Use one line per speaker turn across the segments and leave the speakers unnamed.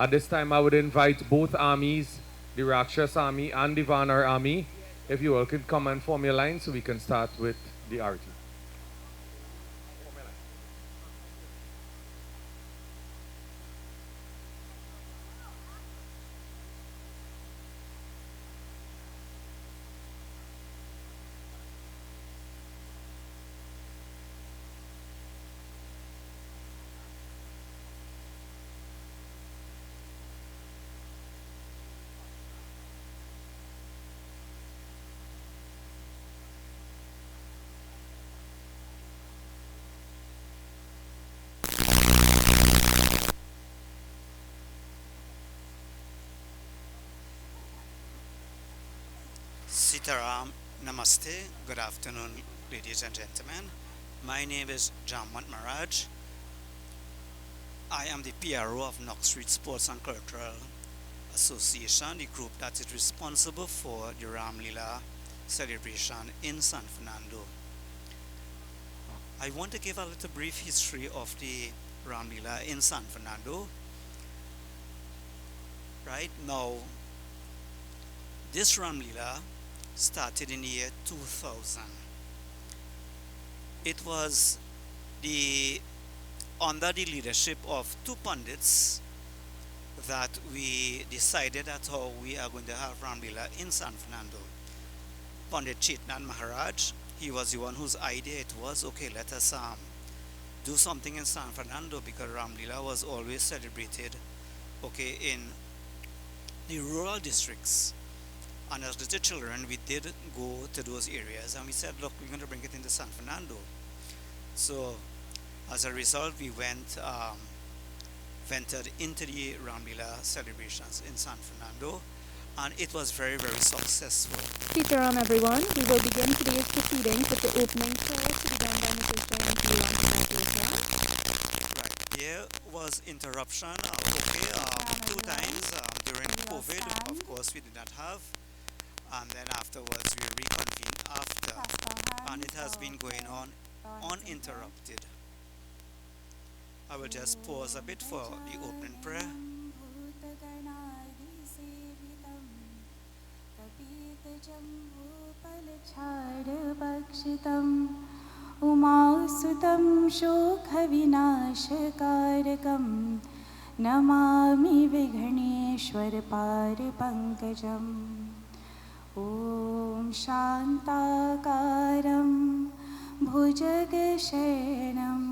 At this time, I would invite both armies, the Rakshas army and the Vanar army, if you all could come and form your line so we can start with the arti.
Sitaram, Namaste, good afternoon, ladies and gentlemen. My name is Jamwant Maraj. I am the PRO of Knox Street Sports and Cultural Association, the group that is responsible for the Ramleela celebration in San Fernando. I want to give a little brief history of the Ramleela in San Fernando. Right now, this Ramleela started in the year 2000. It was the under the leadership of two pundits that we decided that how we are going to have Ramleela in San Fernando. Pandit Chetnan Maharaj, he was the one whose idea it was, okay, let us do something in San Fernando because Ramleela was always celebrated, okay, in the rural districts. And as little children, we did go to those areas and we said, look, we're going to bring it into San Fernando. So as a result, we ventured into the Ramleela celebrations in San Fernando, and it was very, very successful.
Sitaram everyone. We will begin today's proceedings with the opening prayer to be done by Mrs. Joan
Right, there was interruption, two times during COVID. Of course, we did not have, and then afterwards we reconvened after, and it has been going on uninterrupted. I will just pause a bit for the opening prayer.
उमासुतं शोकविनाशकारकं Namami विघ्नेश्वरपारपङ्कजम् ॐ शान्ताकारं भुजगशयनं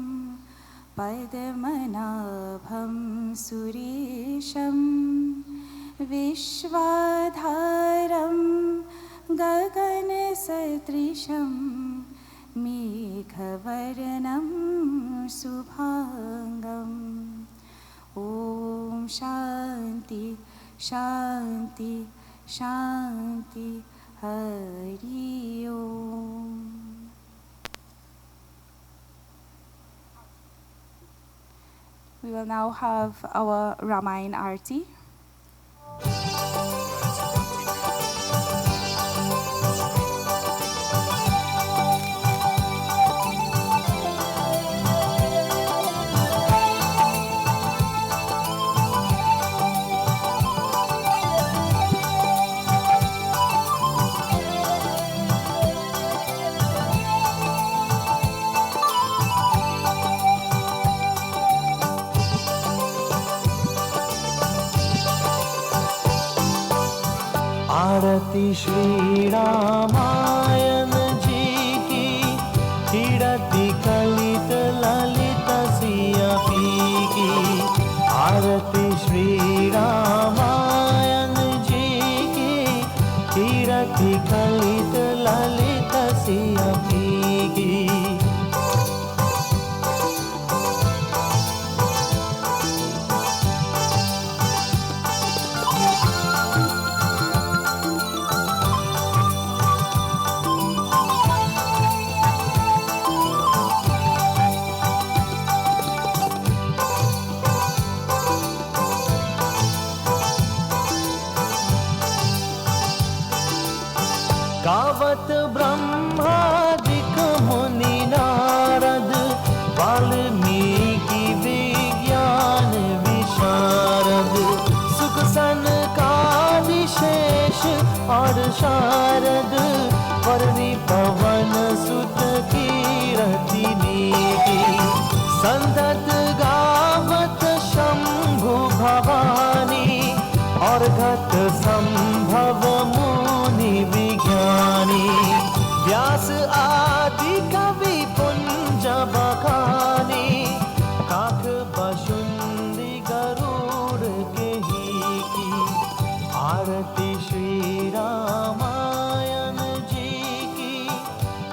पद्मनाभं सुरेशं विश्वाधारं गगनसदृशं मेघवर्णं शुभाङ्गम् ॐ शान्ति शान्ति शान्ति हरि ओम्. We will now have our Ramayana Arti.
आरती श्री रामायण जी की हिड़ती कलित Lalit Siya P की आरती श्री रामायण जी की हिड़ती कलित Lalit Siya P की और शारद वर्णी पवन सुत कीरतिनी की संतत गावत शंभु भवानी और घट संभव मुनि विज्ञानी व्यास आदि कवि पुंज बखानी काक बशुंदी गरुड़ के ही की आरती श्री रामायण जी की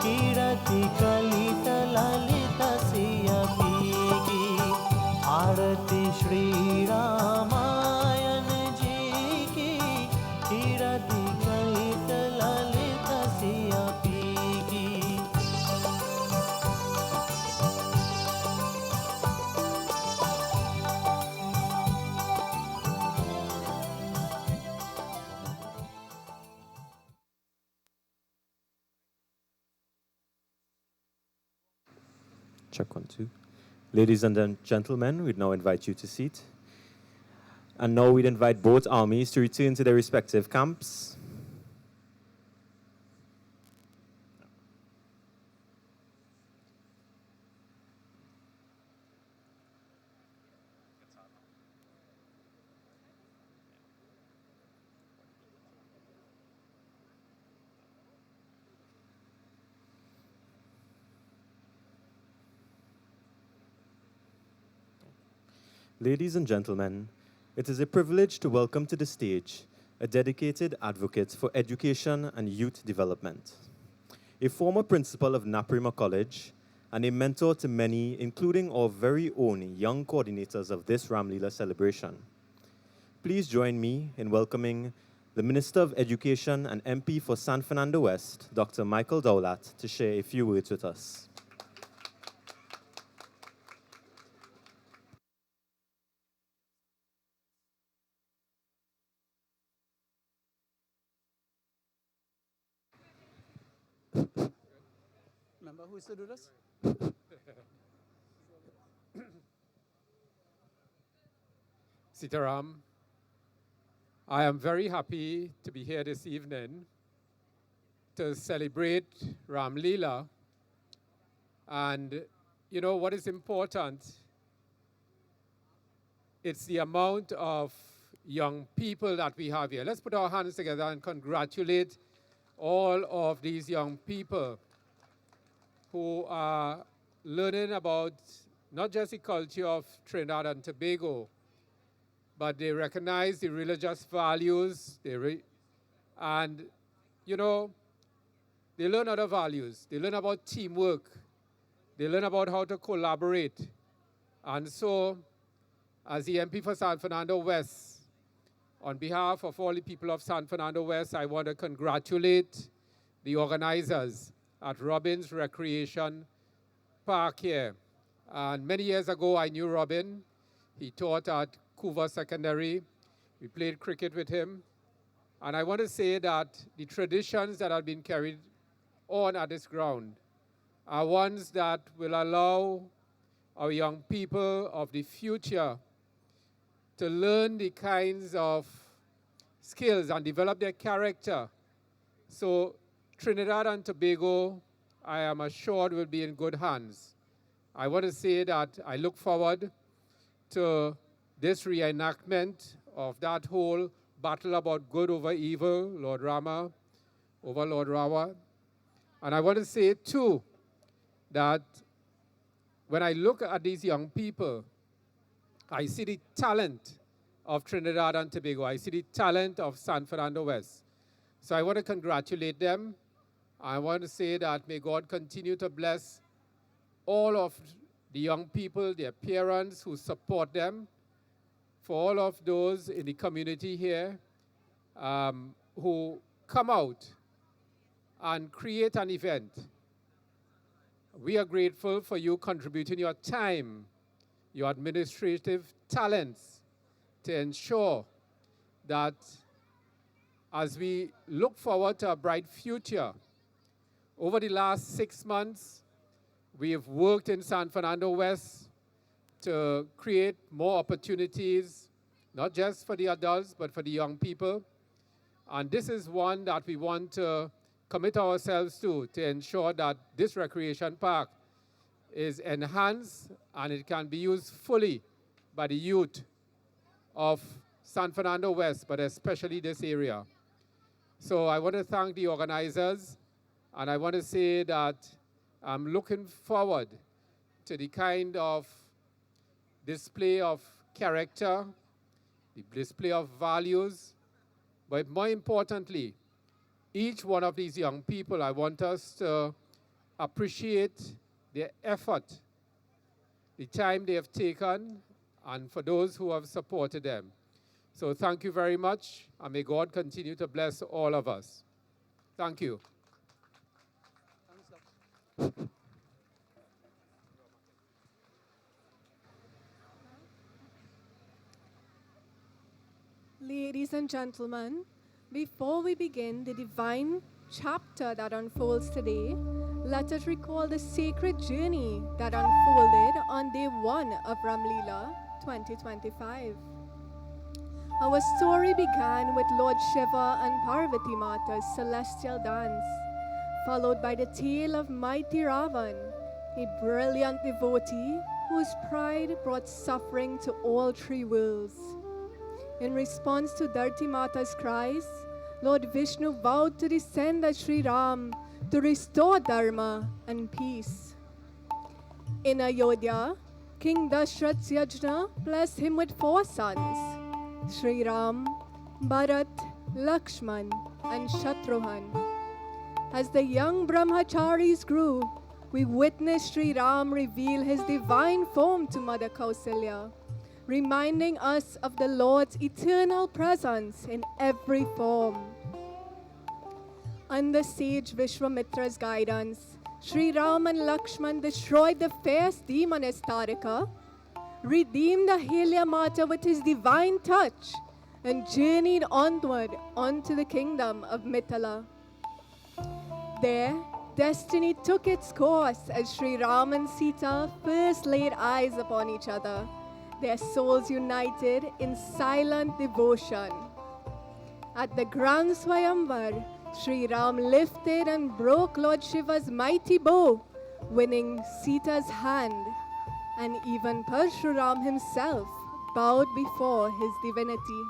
कीरति कलित ललित सिया पी की आरती श्री रामायण जी की कीरति कलित ललित सिया पी की
Check 1, 2. Ladies and gentlemen, we'd now invite you to seat. And now we'd invite both armies to return to their respective camps. Ladies and gentlemen, it is a privilege to welcome to the stage a dedicated advocate for education and youth development, a former principal of Naprima College, and a mentor to many, including our very own young coordinators of this Ramleela celebration. Please join me in welcoming the Minister of Education and MP for San Fernando West, Dr. Michael Dowlat, to share a few words with us.
Remember who used to do this? Sitaram, I am very happy to be here this evening to celebrate Ramleela. And you know what is important? It's the amount of young people that we have here. Let's put our hands together and congratulate all of these young people who are learning about not just the culture of Trinidad and Tobago, but they recognize the religious values, and, you know, they learn other values. They learn about teamwork. They learn about how to collaborate. And so, as the MP for San Fernando West, on behalf of all the people of San Fernando West, I want to congratulate the organizers at Robin's Recreation Park here. And many years ago, I knew Robin. He taught at Couva Secondary. We played cricket with him. And I want to say that the traditions that have been carried on at this ground are ones that will allow our young people of the future to learn the kinds of skills and develop their character. So Trinidad and Tobago, I am assured, will be in good hands. I want to say that I look forward to this reenactment of that whole battle about good over evil, Lord Rama over Lord Rawa. And I want to say, too, that when I look at these young people, I see the talent of Trinidad and Tobago. I see the talent of San Fernando West. So I want to congratulate them. I want to say that may God continue to bless all of the young people, their parents who support them, for all of those in the community here who come out and create an event. We are grateful for you contributing your time, your administrative talents to ensure that as we look forward to a bright future, over the last 6 months, we have worked in San Fernando West to create more opportunities, not just for the adults, but for the young people. And this is one that we want to commit ourselves to ensure that this recreation park is enhanced and it can be used fully by the youth of San Fernando West, but especially this area. So I want to thank the organizers, and I want to say that I'm looking forward to the kind of display of character, the display of values, but more importantly, each one of these young people, I want us to appreciate their effort, the time they have taken, and for those who have supported them. So thank you very much, and may God continue to bless all of us. Thank you.
Ladies and gentlemen, before we begin the divine chapter that unfolds today, let us recall the sacred journey that unfolded on day 1 of Ramleela 2025. Our story began with Lord Shiva and Parvati Mata's celestial dance, followed by the tale of mighty Ravan, a brilliant devotee whose pride brought suffering to all 3 worlds. In response to Dharti Mata's cries, Lord Vishnu vowed to descend as Sri Ram to restore Dharma and peace. In Ayodhya, King Dashrath's Yajna blessed him with 4 sons, Sri Ram, Bharat, Lakshman, and Shatrughan. As the young brahmacharis grew, we witnessed Sri Ram reveal his divine form to Mother Kausalya, reminding us of the Lord's eternal presence in every form. Under sage Vishwamitra's guidance, Sri Ram and Lakshman destroyed the fierce demoness Tarika, redeemed Ahilya Mata with his divine touch, and journeyed onward onto the kingdom of Mithila. There, destiny took its course as Sri Ram and Sita first laid eyes upon each other, their souls united in silent devotion. At the Grand Swayamvar, Sri Ram lifted and broke Lord Shiva's mighty bow, winning Sita's hand, and even Parshuram himself bowed before his divinity.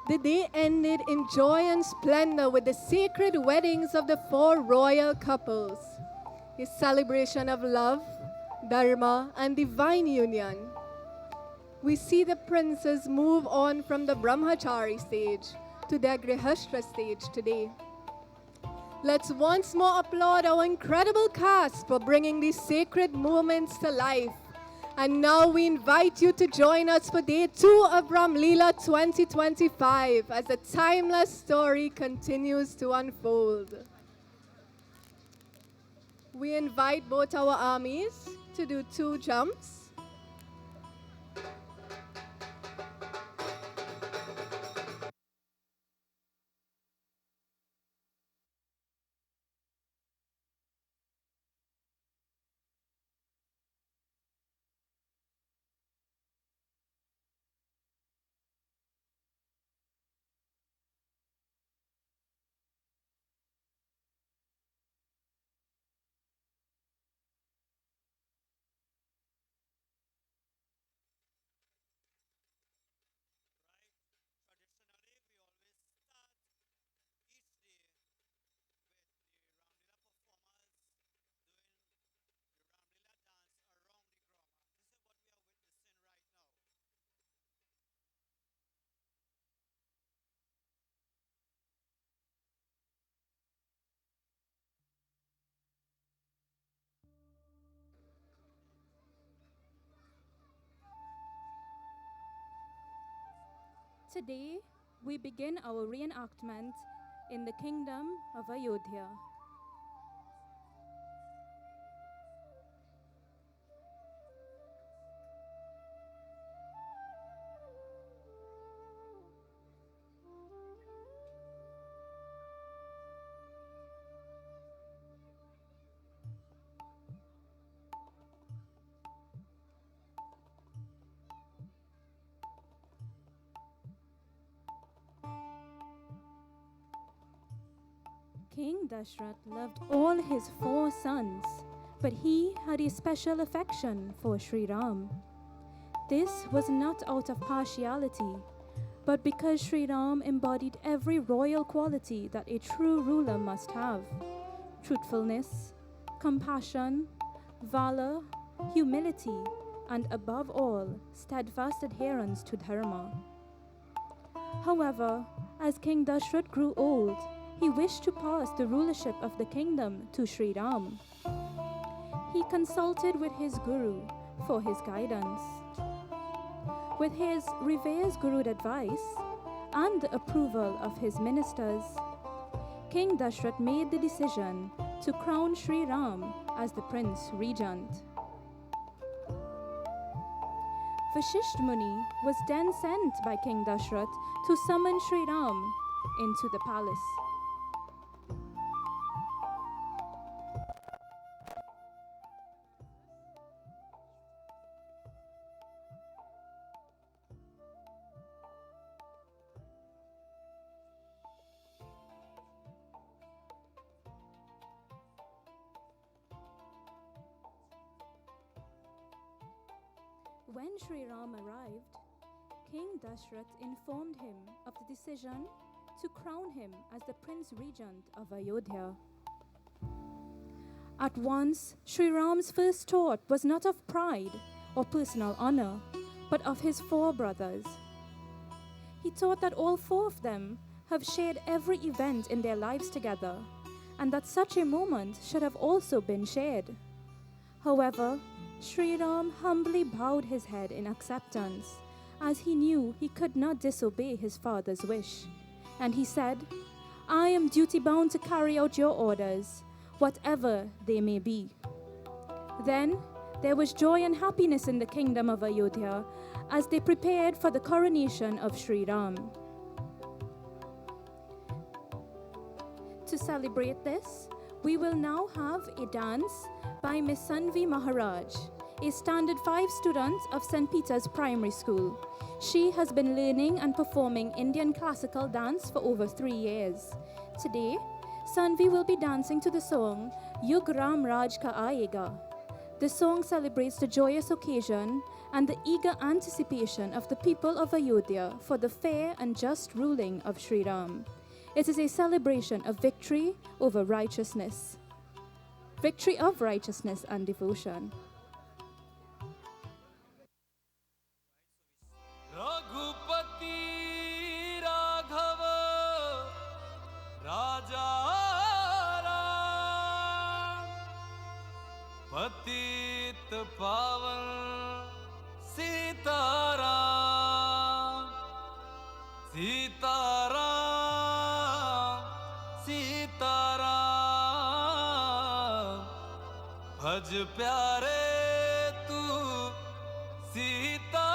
The day ended in joy and splendor with the sacred weddings of the 4 royal couples, a celebration of love, dharma, and divine union. We see the princes move on from the brahmachari stage to their grihastha stage today. Let's once more applaud our incredible cast for bringing these sacred moments to life. And now we invite you to join us for day 2 of Ramleela 2025 as the timeless story continues to unfold. We invite both our armies to do 2 jumps.
Today, we begin our reenactment in the kingdom of Ayodhya. King Dashrath loved all his 4 sons, but he had a special affection for Sri Ram. This was not out of partiality, but because Sri Ram embodied every royal quality that a true ruler must have: truthfulness, compassion, valor, humility, and above all, steadfast adherence to Dharma. However, as King Dashrath grew old, he wished to pass the rulership of the kingdom to Sri Ram. He consulted with his guru for his guidance. With his revered guru's advice and the approval of his ministers, King Dashrath made the decision to crown Sri Ram as the Prince Regent. Vashisht Muni was then sent by King Dashrath to summon Sri Ram into the palace. When Sri Ram arrived, King Dashrath informed him of the decision to crown him as the Prince Regent of Ayodhya. At once, Sri Ram's first thought was not of pride or personal honor, but of his 4 brothers. He thought that all 4 of them have shared every event in their lives together, and that such a moment should have also been shared. However, Sri Ram humbly bowed his head in acceptance, as he knew he could not disobey his father's wish. And he said, "I am duty-bound to carry out your orders, whatever they may be." Then there was joy and happiness in the kingdom of Ayodhya as they prepared for the coronation of Sri Ram. To celebrate this, we will now have a dance by Miss Sanvi Maharaj, a standard 5 student of St. Peter's Primary School. She has been learning and performing Indian classical dance for over 3 years. Today, Sanvi will be dancing to the song Yug Ram Raj Ka Aayega. The song celebrates the joyous occasion and the eager anticipation of the people of Ayodhya for the fair and just ruling of Sri Ram. It is a celebration of victory over righteousness. Victory of righteousness and devotion.
Raghupati Raghav Raja Ram पतित पावन सीताराम सीताराम सीताराम भज प्यारे तू सीताराम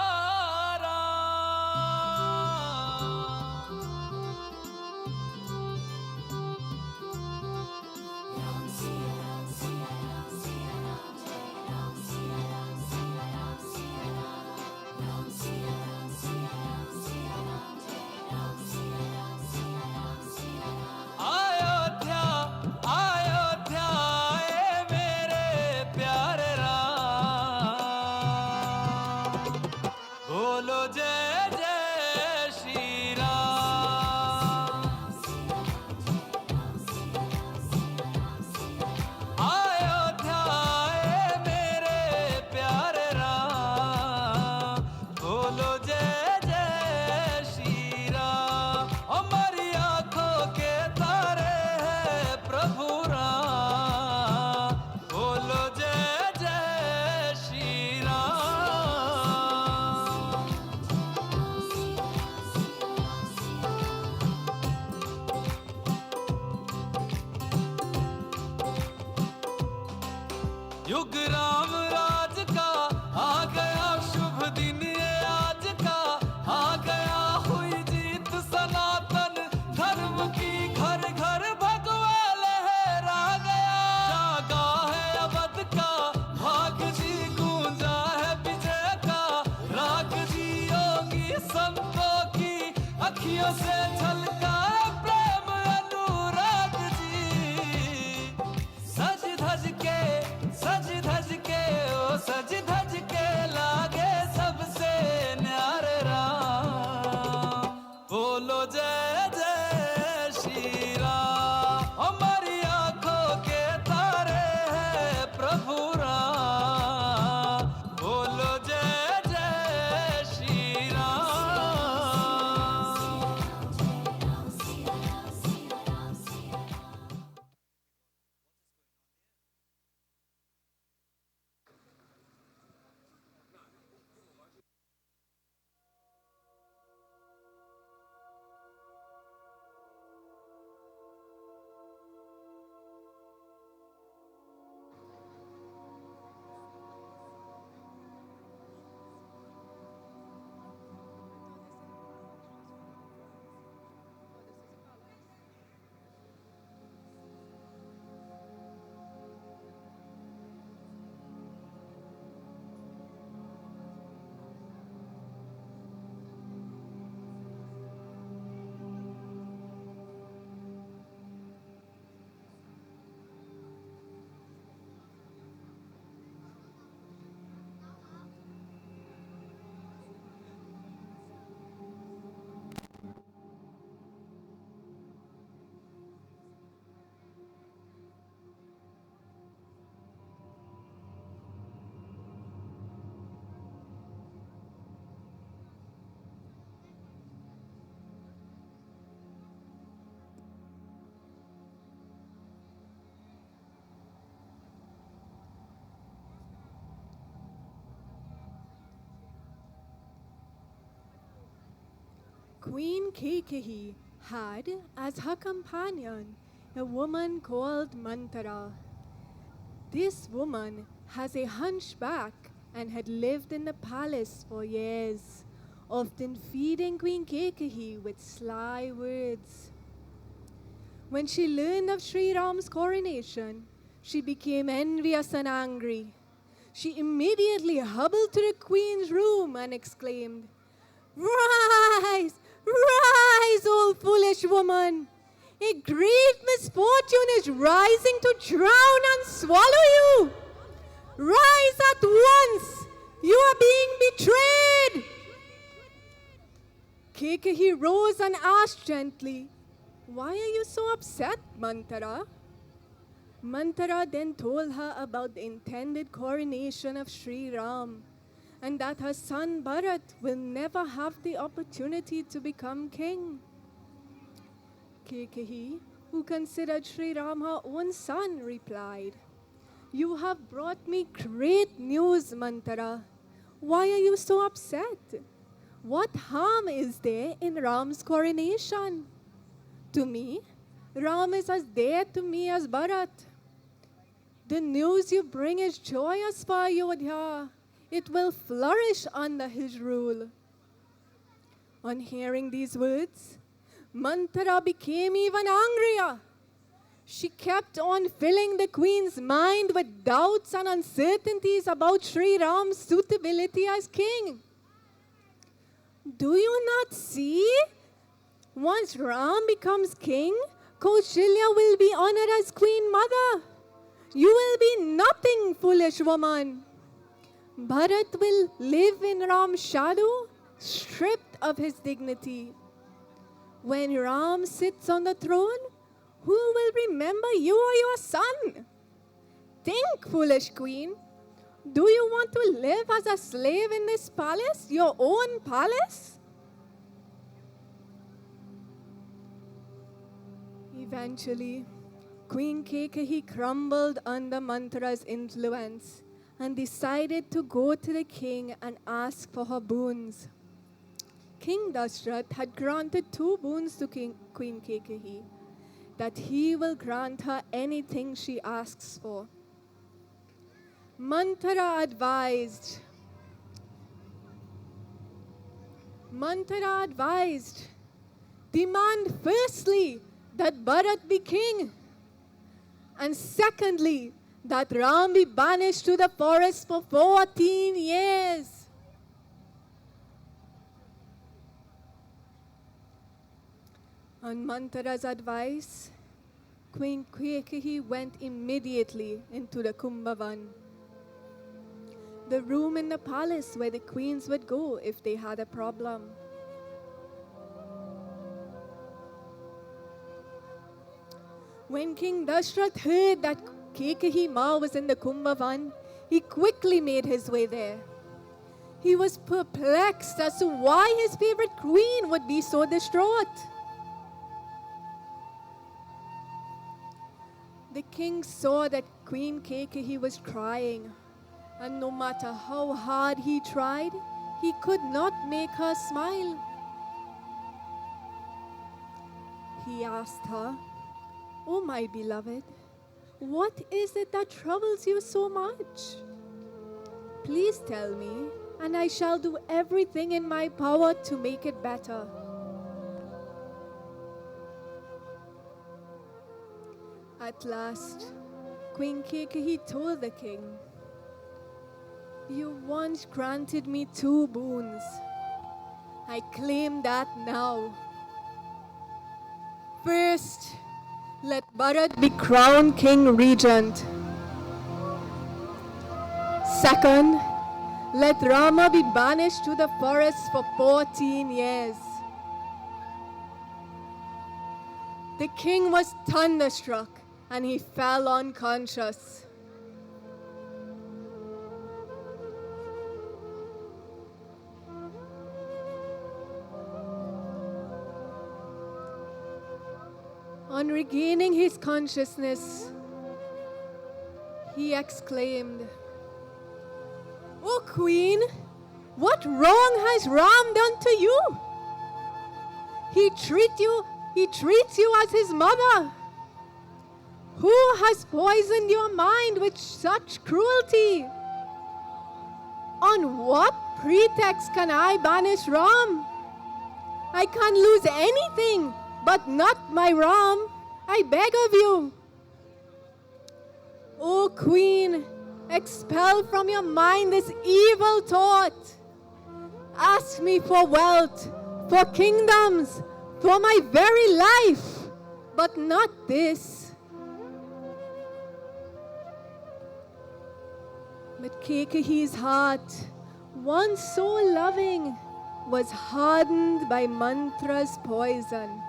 अयोध्या अयोध्या ए मेरे प्यारे राम बोलो जय जय श्री राम अयोध्या ए मेरे प्यारे राम बोलो जय जय श्री राम हमारी आंखों के तारे हैं प्रभु राम बोलो जय जय श्री राम युग राम राज का आ गया शुभ दिन ये आज का आ गया हुई जीत सनातन धर्म की घर घर भगवा लहरा गया जागा है अवध का भाग जी गूंजा है विजय का राग जी योगी संतों की अखियों से झलका है प्रेम Anurag ji
Queen Kekehi had as her companion a woman called Mantara. This woman has a hunchback and had lived in the palace for years, often feeding Queen Kekehi with sly words. When she learned of Sri Ram's coronation, she became envious and angry. She immediately hobbled to the queen's room and exclaimed, "Rise! Rise, old foolish woman! A great misfortune is rising to drown and swallow you! Rise at once! You are being betrayed!" Kekehi rose and asked gently, "Why are you so upset, Mantara?" Mantara then told her about the intended coronation of Sri Ram and that her son Bharat will never have the opportunity to become king. Kekehi, who considered Sri Ram her own son, replied, "You have brought me great news, Mantara. Why are you so upset? What harm is there in Ram's coronation? To me, Ram is as dear to me as Bharat. The news you bring is joyous for Ayodhya. It will flourish under his rule." On hearing these words, Mantara became even angrier. She kept on filling the queen's mind with doubts and uncertainties about Sri Ram's suitability as king. "Do you not see? Once Ram becomes king, Kausalya will be honored as queen mother. You will be nothing, foolish woman. Bharat will live in Ram's shadow, stripped of his dignity. When Ram sits on the throne, who will remember you or your son? Think, foolish queen. Do you want to live as a slave in this palace, your own palace?" Eventually, Queen Kekehi crumbled under Mantara's influence and decided to go to the king and ask for her boons. King Dashrath had granted 2 boons to Queen Kekehi, that he will grant her anything she asks for. Mantara advised, demand firstly that Bharat be king, and secondly, that Ram be banished to the forest for 14 years. On Mantara's advice, Queen Kekehi went immediately into the Kumbhavan, the room in the palace where the queens would go if they had a problem. When King Dashrath heard that Kekehi Ma was in the Kumbhavan, he quickly made his way there. He was perplexed as to why his favorite queen would be so distraught. The king saw that Queen Kekehi was crying, and no matter how hard he tried, he could not make her smile. He asked her, "Oh, my beloved, what is it that troubles you so much? Please tell me, and I shall do everything in my power to make it better." At last, Queen Kekehi told the king, "You once granted me 2 boons. I claim that now. First, let Bharat be crowned king regent. Second, let Rama be banished to the forest for 14 years. The king was thunderstruck and he fell unconscious. On regaining his consciousness, he exclaimed, "Oh Queen, what wrong has Ram done to you? He treats you as his mother. Who has poisoned your mind with such cruelty? On what pretext can I banish Ram? I can't lose anything, but not my Ram. I beg of you. O Queen, expel from your mind this evil thought. Ask me for wealth, for kingdoms, for my very life, but not this. But Kekehi's heart, once so loving, was hardened by Mantra's poison.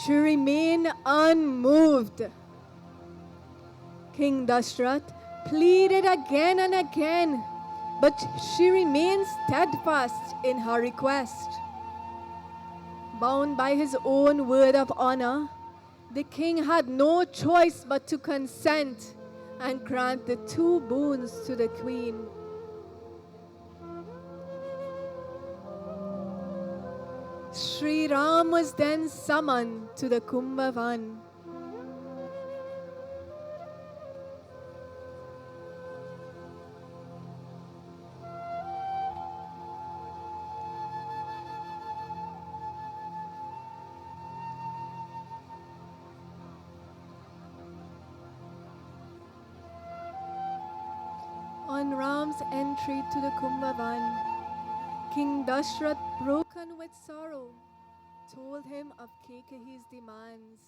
She remained unmoved. King Dashrath pleaded again and again, but she remained steadfast in her request. Bound by his own word of honor, the king had no choice but to consent and grant the two boons to the queen. Sri Ram was then summoned to the Kumbhavan. On Ram's entry to the Kumbhavan, King Dashrath, broken with sorrow, told him of Kekehi's demands.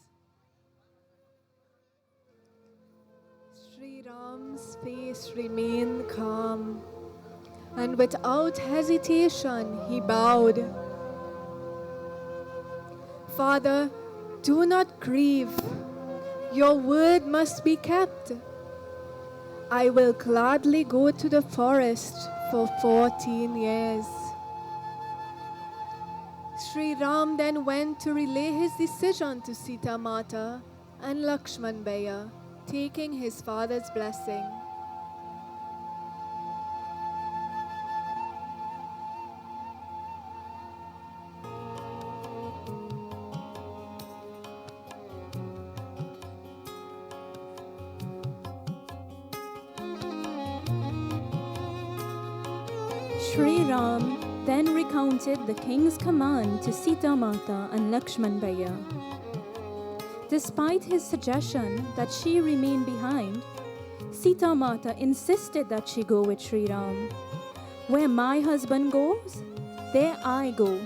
Sri Ram's face remained calm, and without hesitation he bowed. Father, do not grieve. Your word must be kept. I will gladly go to the forest for 14 years. Sri Ram then went to relay his decision to Sita Mata and Lakshman Bhaiya, taking his father's blessing.
Sri Ram then recounted the king's command to Sita Mata and Lakshman Bhaiya. Despite his suggestion that she remain behind, Sita Mata insisted that she go with Sri Ram. Where my husband goes, there I go.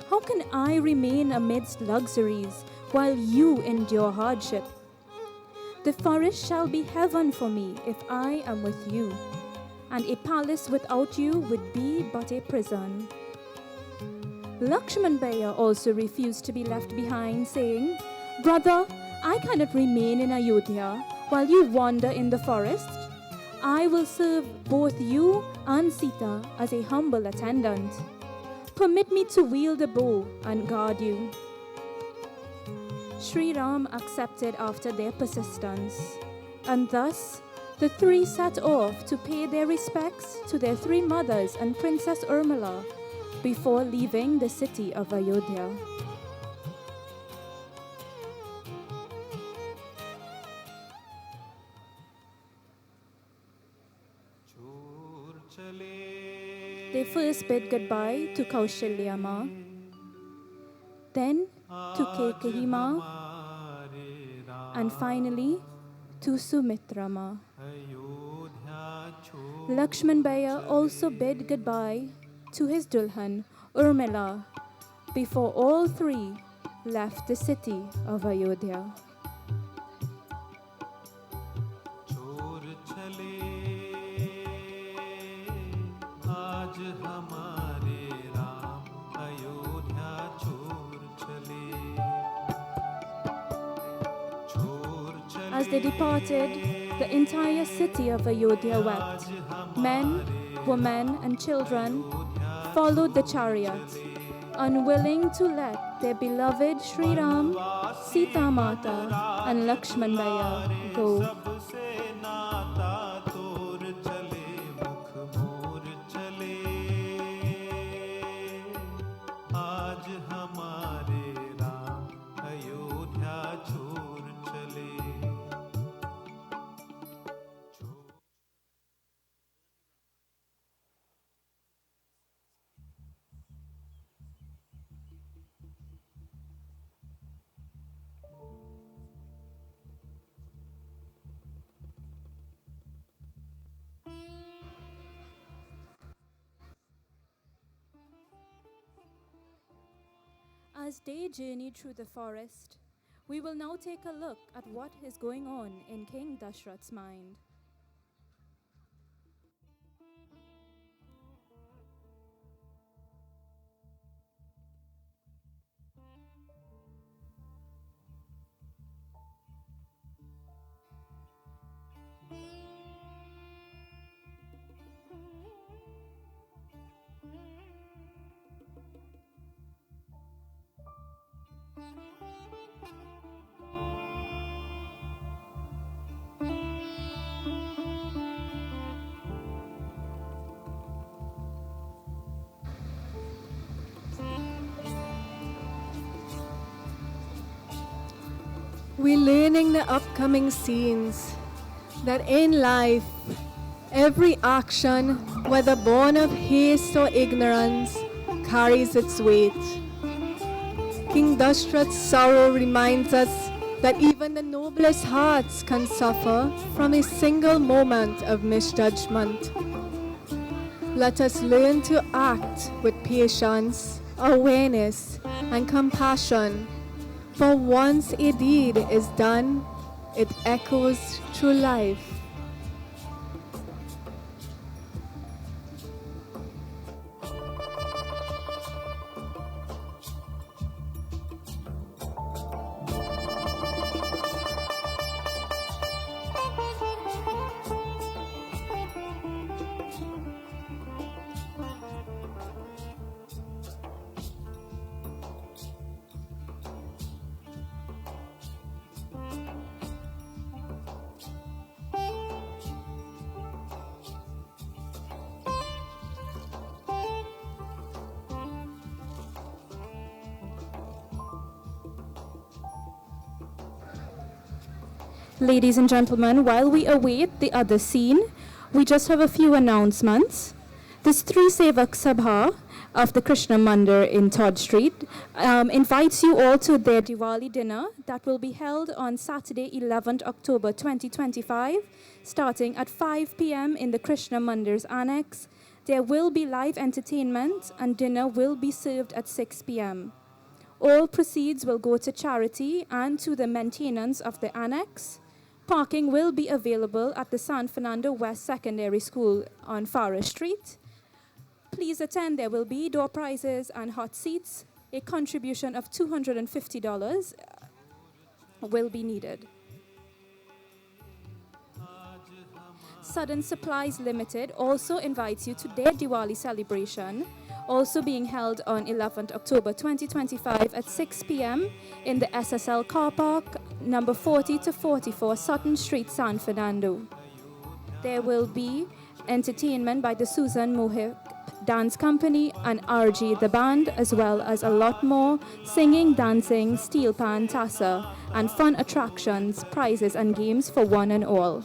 How can I remain amidst luxuries while you endure hardship? The forest shall be heaven for me if I am with you, and a palace without you would be but a prison. Lakshman Bhaiya also refused to be left behind, saying, Brother, I cannot remain in Ayodhya while you wander in the forest. I will serve both you and Sita as a humble attendant. Permit me to wield a bow and guard you. Sri Ram accepted after their persistence, and thus the three set off to pay their respects to their three mothers and Princess Urmila before leaving the city of Ayodhya. They first bid goodbye to Kaushalya Ma, then to Kekehi Ma, and finally to Sumitra Ma. Lakshman Bhaiya also bid goodbye to his Dulhan, Urmila, before all three left the city of Ayodhya. As they departed, the entire city of Ayodhya wept. Men, women, and children followed the chariot, unwilling to let their beloved Sri Ram, Sita Mata, and Lakshman Bhaiya go.
आज हमारे हमारे राम अयोध्या छोड़ चले।
As they journeyed through the forest, we will now take a look at what is going on in King Dashrath's mind.
We're learning the upcoming scenes that in life, every action, whether born of haste or ignorance, carries its weight. King Dashrath's sorrow reminds us that even the noblest hearts can suffer from a single moment of misjudgment. Let us learn to act with patience, awareness, and compassion. For once a deed is done, it echoes through life.
Ladies and gentlemen, while we await the other scene, we just have a few announcements. This Sri Sevak Sabha of the Krishna Mandir in Todd Street invites you all to their Diwali dinner that will be held on Saturday, 11th October 2025, starting at 5 p.m. in the Krishna Mandir's annex. There will be live entertainment and dinner will be served at 6 p.m. All proceeds will go to charity and to the maintenance of the annex. Parking will be available at the San Fernando West Secondary School on Farrar Street. Please attend. There will be door prizes and hot seats. A contribution of $250 will be needed. Sudden Supplies Limited also invites you to their Diwali celebration, also being held on 11th October 2025 at 6 p.m. in the SSL car park, number 40 to 44 Sutton Street, San Fernando. There will be entertainment by the Susan Mohik Dance Company and RG the band, as well as a lot more singing, dancing, steel pan, tassa, and fun attractions, prizes and games for one and all.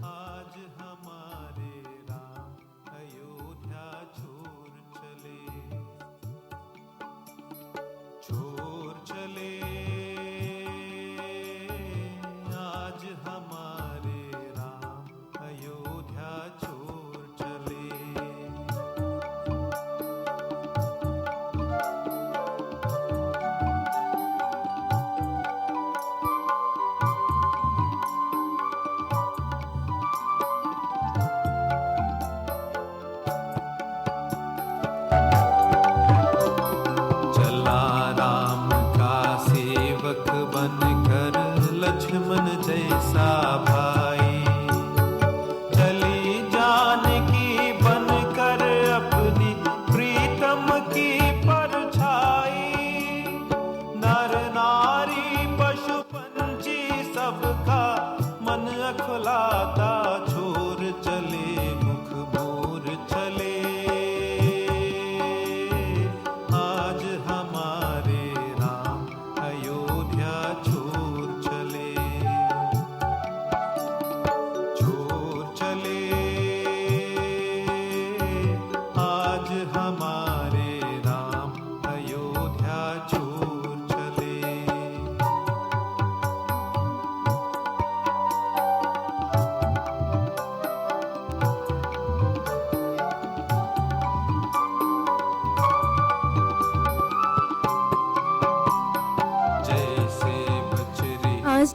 आज हमारे राम अयोध्या छोड़ चले आज हमारे राम अयोध्या छोड़ चले।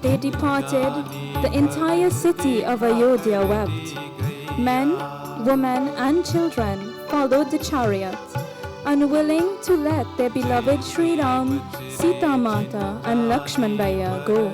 they departed, the entire city of Ayodhya wept. Men, women, and children followed the chariot, unwilling to let their beloved Sri Ram, Sita Mata, and Lakshman Bhaiya go.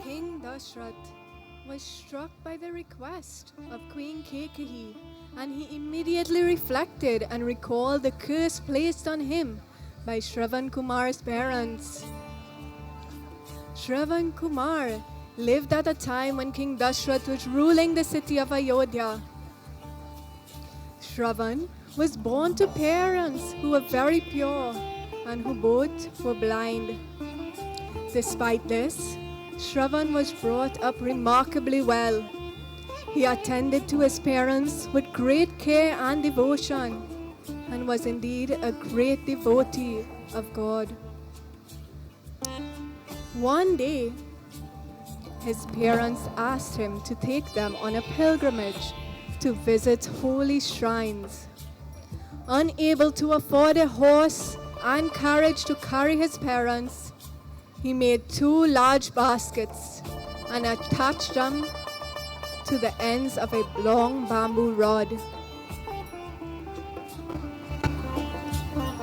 King Dashrath was struck by the request of Queen Kaikeyi, and he immediately reflected and recalled the curse placed on him by Shravan Kumar's parents. Shravan Kumar lived at a time when King Dashrath was ruling the city of Ayodhya. Shravan was born to parents who were very pure and who both were blind. Despite this, Shravan was brought up remarkably well. He attended to his parents with great care and devotion, and was indeed a great devotee of God. One day, his parents asked him to take them on a pilgrimage to visit holy shrines. Unable to afford a horse and carriage to carry his parents, he made 2 large baskets and attached them to the ends of a long bamboo rod.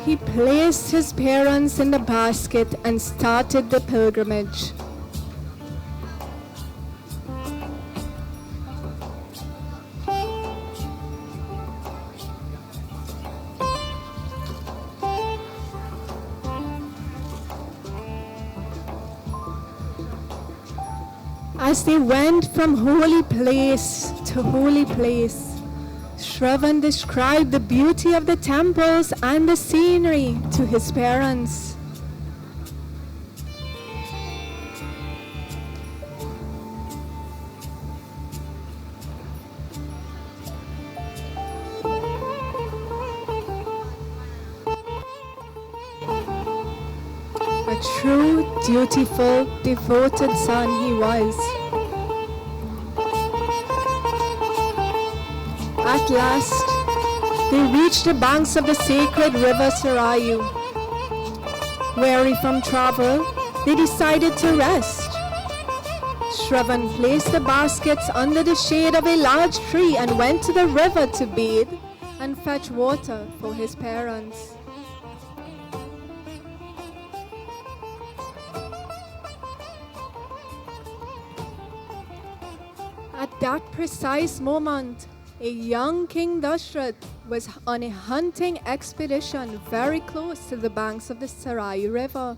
He placed his parents in the basket and started the pilgrimage. As they went from holy place to holy place, Shravan described the beauty of the temples and the scenery to his parents. A true, dutiful, devoted son he was. At last, they reached the banks of the sacred river Sarayu. Weary from travel, they decided to rest. Shravan placed the baskets under the shade of a large tree and went to the river to bathe and fetch water for his parents. At that precise moment, a young King Dashrath was on a hunting expedition very close to the banks of the Sarayu River.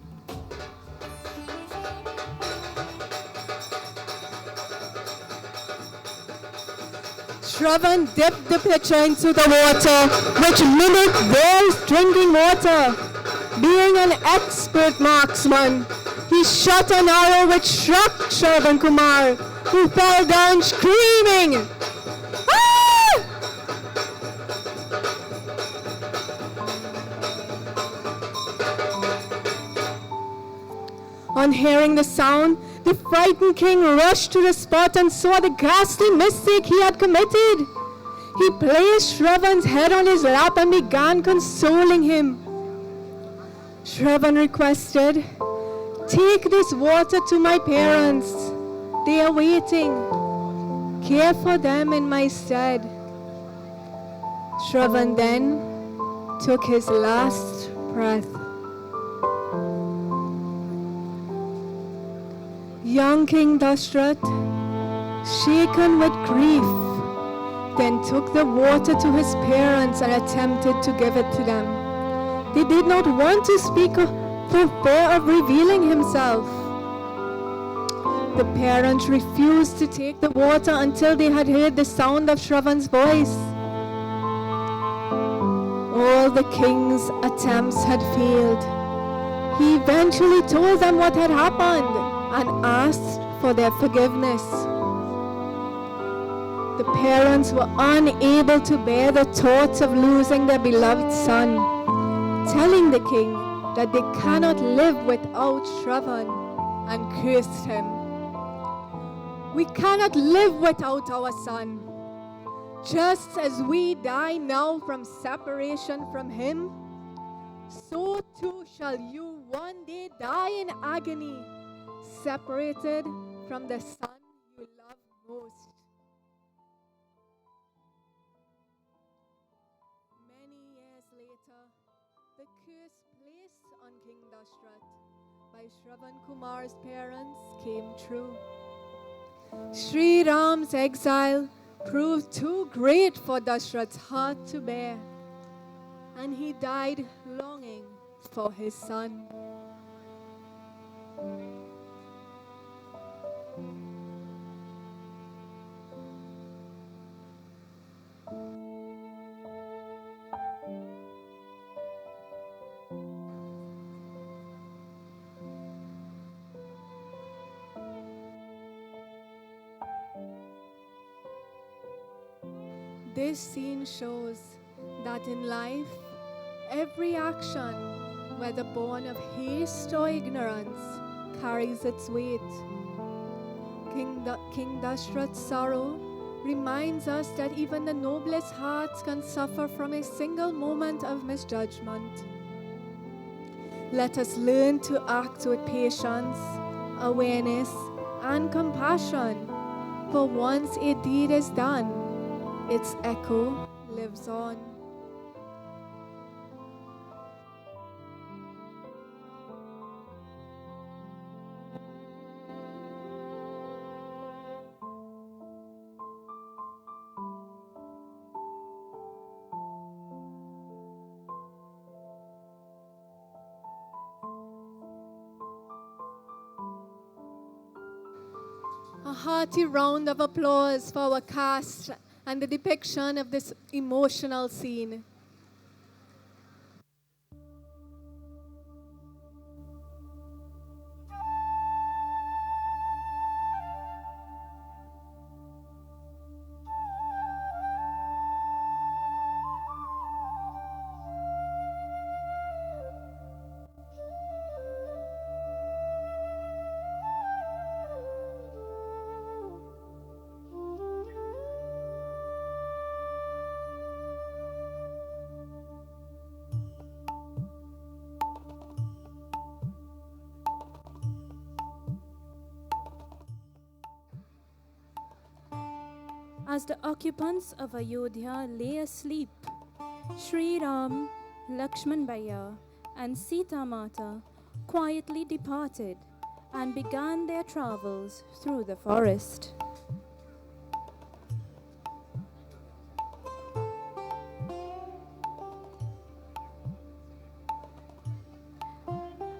Shravan dipped the pitcher into the water, which mimicked their drinking water. Being an expert marksman, he shot an arrow which struck Shravan Kumar, who fell down screaming. "Ah!" On hearing the sound, the frightened king rushed to the spot and saw the ghastly mistake he had committed. He placed Shravan's head on his lap and began consoling him. Shravan requested, "Take this water to my parents. They are waiting. Care for them in my stead." Shravan then took his last breath. Young King Dashrath, shaken with grief, then took the water to his parents and attempted to give it to them. They did not want to speak for fear of revealing himself. The parents refused to take the water until they had heard the sound of Shravan's voice. All the king's attempts had failed. He eventually told them what had happened and asked for their forgiveness. The parents were unable to bear the thoughts of losing their beloved son, telling the king that they cannot live without Shravan, and cursed him. "We cannot live without our son. Just as we die now from separation from him, so too shall you one day die in agony, separated from the son you love most." Many years later, the curse placed on King Dashrath by Shravan Kumar's parents came true. Sri Ram's exile proved too great for Dashrath's heart to bear, and he died longing for his son. This scene shows that in life, every action, whether born of haste or ignorance, carries its weight. King Dashrath's sorrow reminds us that even the noblest hearts can suffer from a single moment of misjudgment. Let us learn to act with patience, awareness, and compassion, for once a deed is done, its echo lives on. A hearty round of applause for our cast and the depiction of this emotional scene.
As the occupants of Ayodhya lay asleep, Sri Ram, Lakshman Bhaiya, and Sita Mata quietly departed and began their travels through the forest.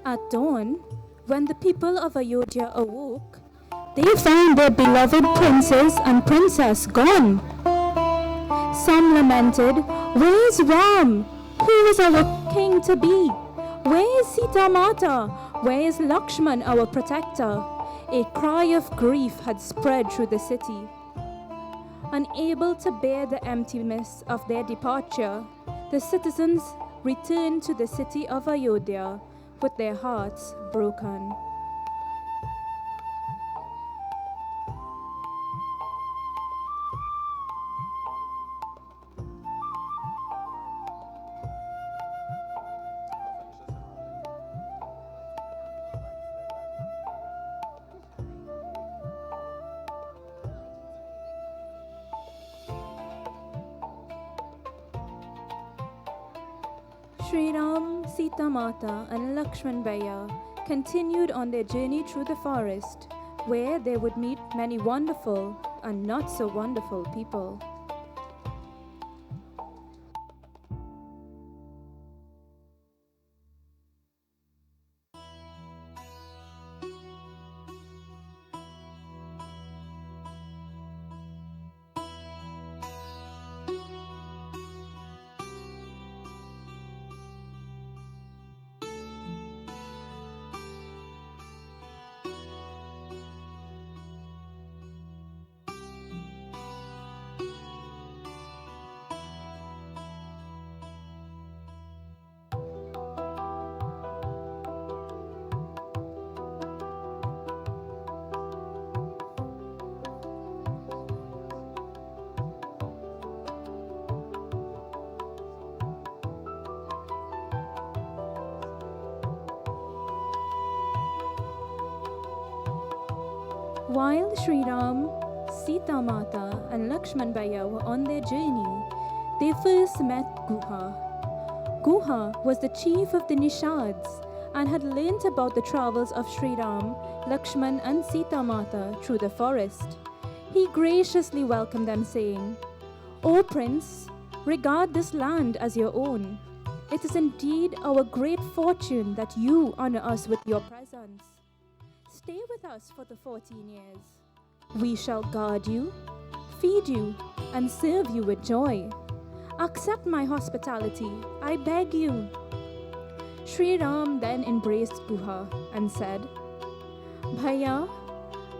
At dawn, when the people of Ayodhya awoke, they found their beloved princes and princess gone. Some lamented, "Where is Ram? Who is our king to be? Where is Sita Mata? Where is Lakshman, our protector?" A cry of grief had spread through the city. Unable to bear the emptiness of their departure, the citizens returned to the city of Ayodhya with their hearts broken. Sri Ram, Sita Mata, and Lakshman Bhaiya continued on their journey through the forest, where they would meet many wonderful and not so wonderful people. While Sri Ram, Sita Mata, and Lakshman Bhaiya were on their journey, they first met Guha. Guha was the chief of the Nishads and had learnt about the travels of Sri Ram, Lakshman, and Sita Mata through the forest. He graciously welcomed them, saying, "O Prince, regard this land as your own. It is indeed our great fortune that you honor us with your presence. Stay with us for the 14 years. We shall guard you, feed you, and serve you with joy. Accept my hospitality, I beg you." Sri Ram then embraced Guha and said, "Bhaiya,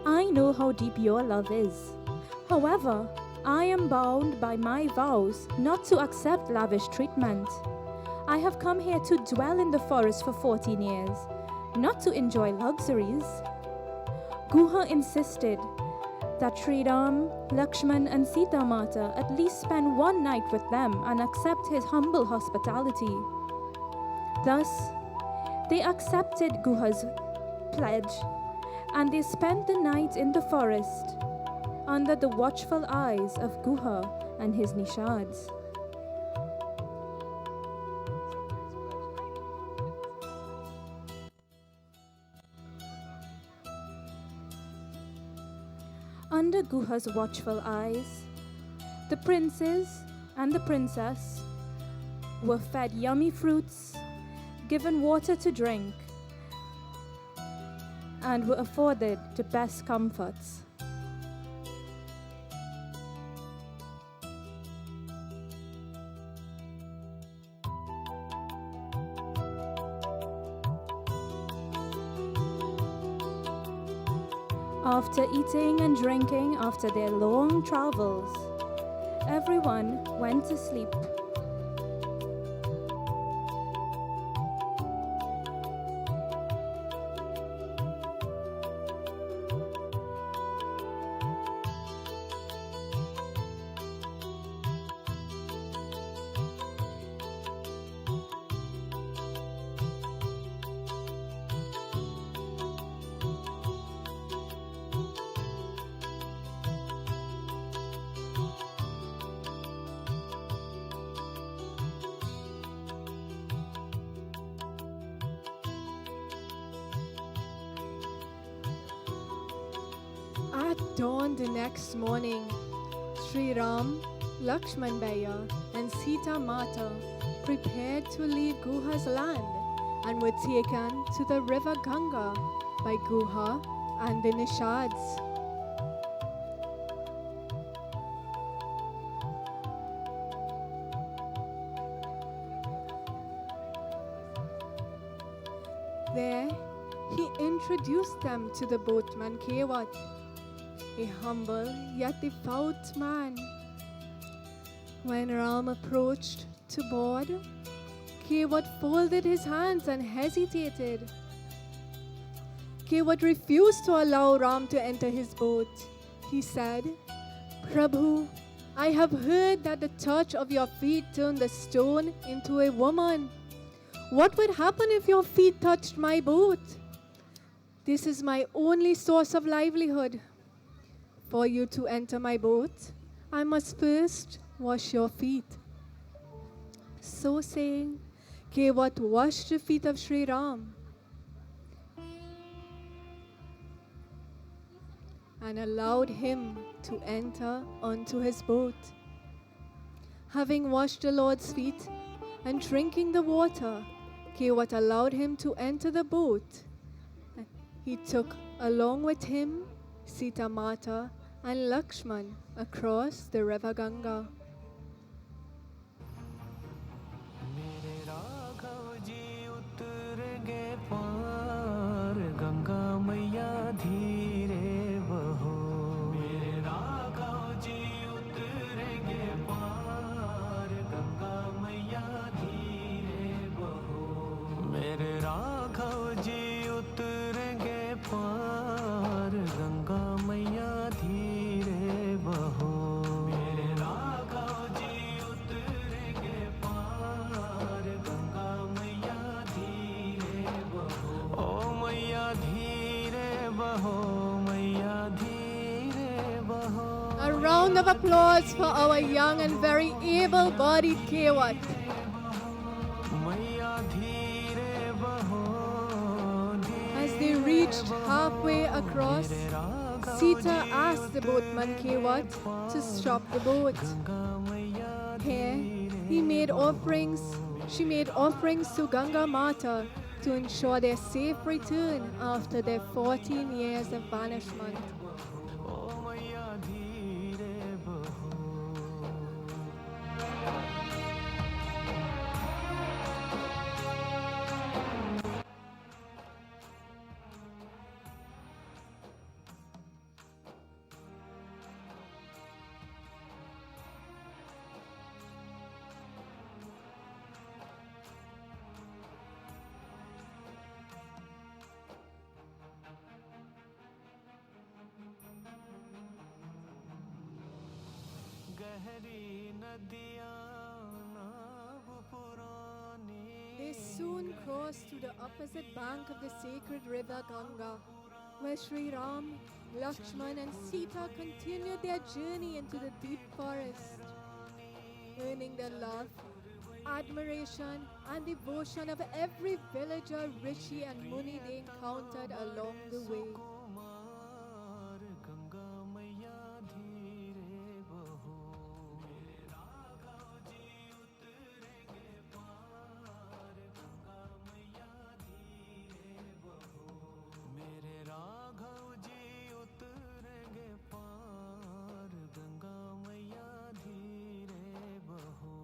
I know how deep your love is. However, I am bound by my vows not to accept lavish treatment. I have come here to dwell in the forest for 14 years, not to enjoy luxuries." Guha insisted that Sri Ram, Lakshman, and Sita Mata at least spend one night with them and accept his humble hospitality. Thus, they accepted Guha's pledge, and they spent the night in the forest under the watchful eyes of Guha and his Nishads. Under Guha's watchful eyes, the princes and the princess were fed yummy fruits, given water to drink, and were afforded the best comforts. After eating and drinking after their long travels, everyone went to sleep.
At dawn the next morning, Sri Ram, Lakshman Bhaiya, and Sita Mata prepared to leave Guha's land and were taken to the river Ganga by Guha and the Nishads. introduced them to the boatman Kewat, a humble yet devout man. When Ram approached to board, Kewat folded his hands and hesitated. Kewat refused to allow Ram to enter his boat. He said, "Prabhu, I have heard that the touch of your feet turned the stone into a woman. What would happen if your feet touched my boat? This is my only source of livelihood. For you to enter my boat, I must first wash your feet." So saying, Kewat washed the feet of Sri Ram and allowed him to enter onto his boat. Having washed the Lord's feet and drinking the water, Kewat allowed him to enter the boat. He took along with him Sita Mata and Lakshman across the river Ganga.
मेरे राघव जी उतरेंगे पार गंगा मैया धीरे बहो मेरे राघव जी उतरेंगे पार गंगा मैया धीरे बहो मेरे राघव जी उतरेंगे पार गंगा मैया धीरे बहो मेरे राघव जी उतरेंगे पार गंगा मैया धीरे बहो ओ मैया धीरे बहो मैया धीरे बहो
A round of applause for our young and very able-bodied Kewat.
मैया धीरे बहो
As they reached halfway across, Sita asked the boatman Kewat to stop the boat. Here, she made offerings to Ganga Mata to ensure their safe return after their 14 years of banishment.
ओ मैया धीरे बहो गहरी नदियाँ नाव पुरानी
They soon crossed to the opposite bank of the sacred river Ganga, where Sri Ram, Lakshman and Sita continued their journey into the deep forest, earning the love, admiration and devotion of every villager, rishi and muni they encountered along the way.
Kumar Ganga मैया धीरे बहो मेरे राघव जी उतरेंगे पार गंगा मैया धीरे बहो मेरे राघव जी उतरेंगे पार गंगा मैया धीरे बहो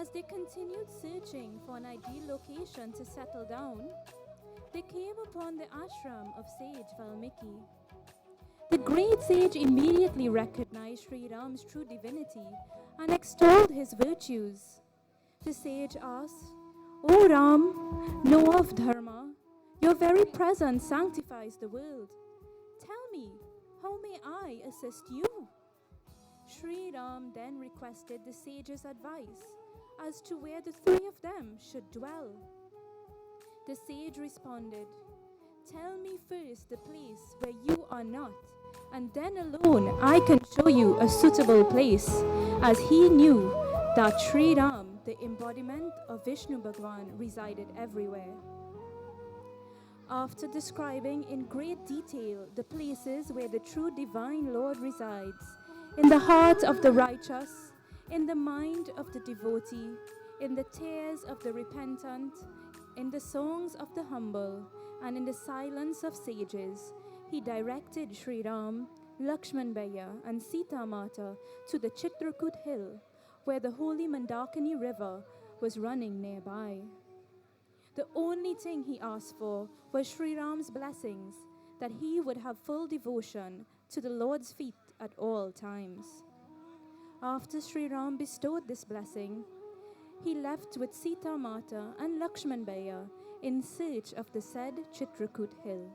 As they continued searching for an ideal location to settle down, they came upon the ashram of sage Valmiki. The great sage immediately recognized Sri Ram's true divinity and extolled his virtues. The sage asked, "O Ram, know of Dharma. Your very presence sanctifies the world. Tell me, how may I assist you?" Sri Ram then requested the sage's advice as to where the three of them should dwell. The sage responded, "Tell me first the place where you are not, and then alone I can show you a suitable place," as he knew that Sri Ram, the embodiment of Vishnu Bhagwan, resided everywhere. After describing in great detail the places where the true divine Lord resides, in the heart of the righteous, in the mind of the devotee, in the tears of the repentant, in the songs of the humble, and in the silence of sages, he directed Sri Ram, Lakshman Bhaiya, and Sita Mata to the Chitrakoot hill, where the holy Mandakini river was running nearby. The only thing he asked for was Sri Ram's blessings, that he would have full devotion to the Lord's feet at all times. After Sri Ram bestowed this blessing, he left with Sita Mata and Lakshman Bhaiya in search of the said Chitrakoot hill.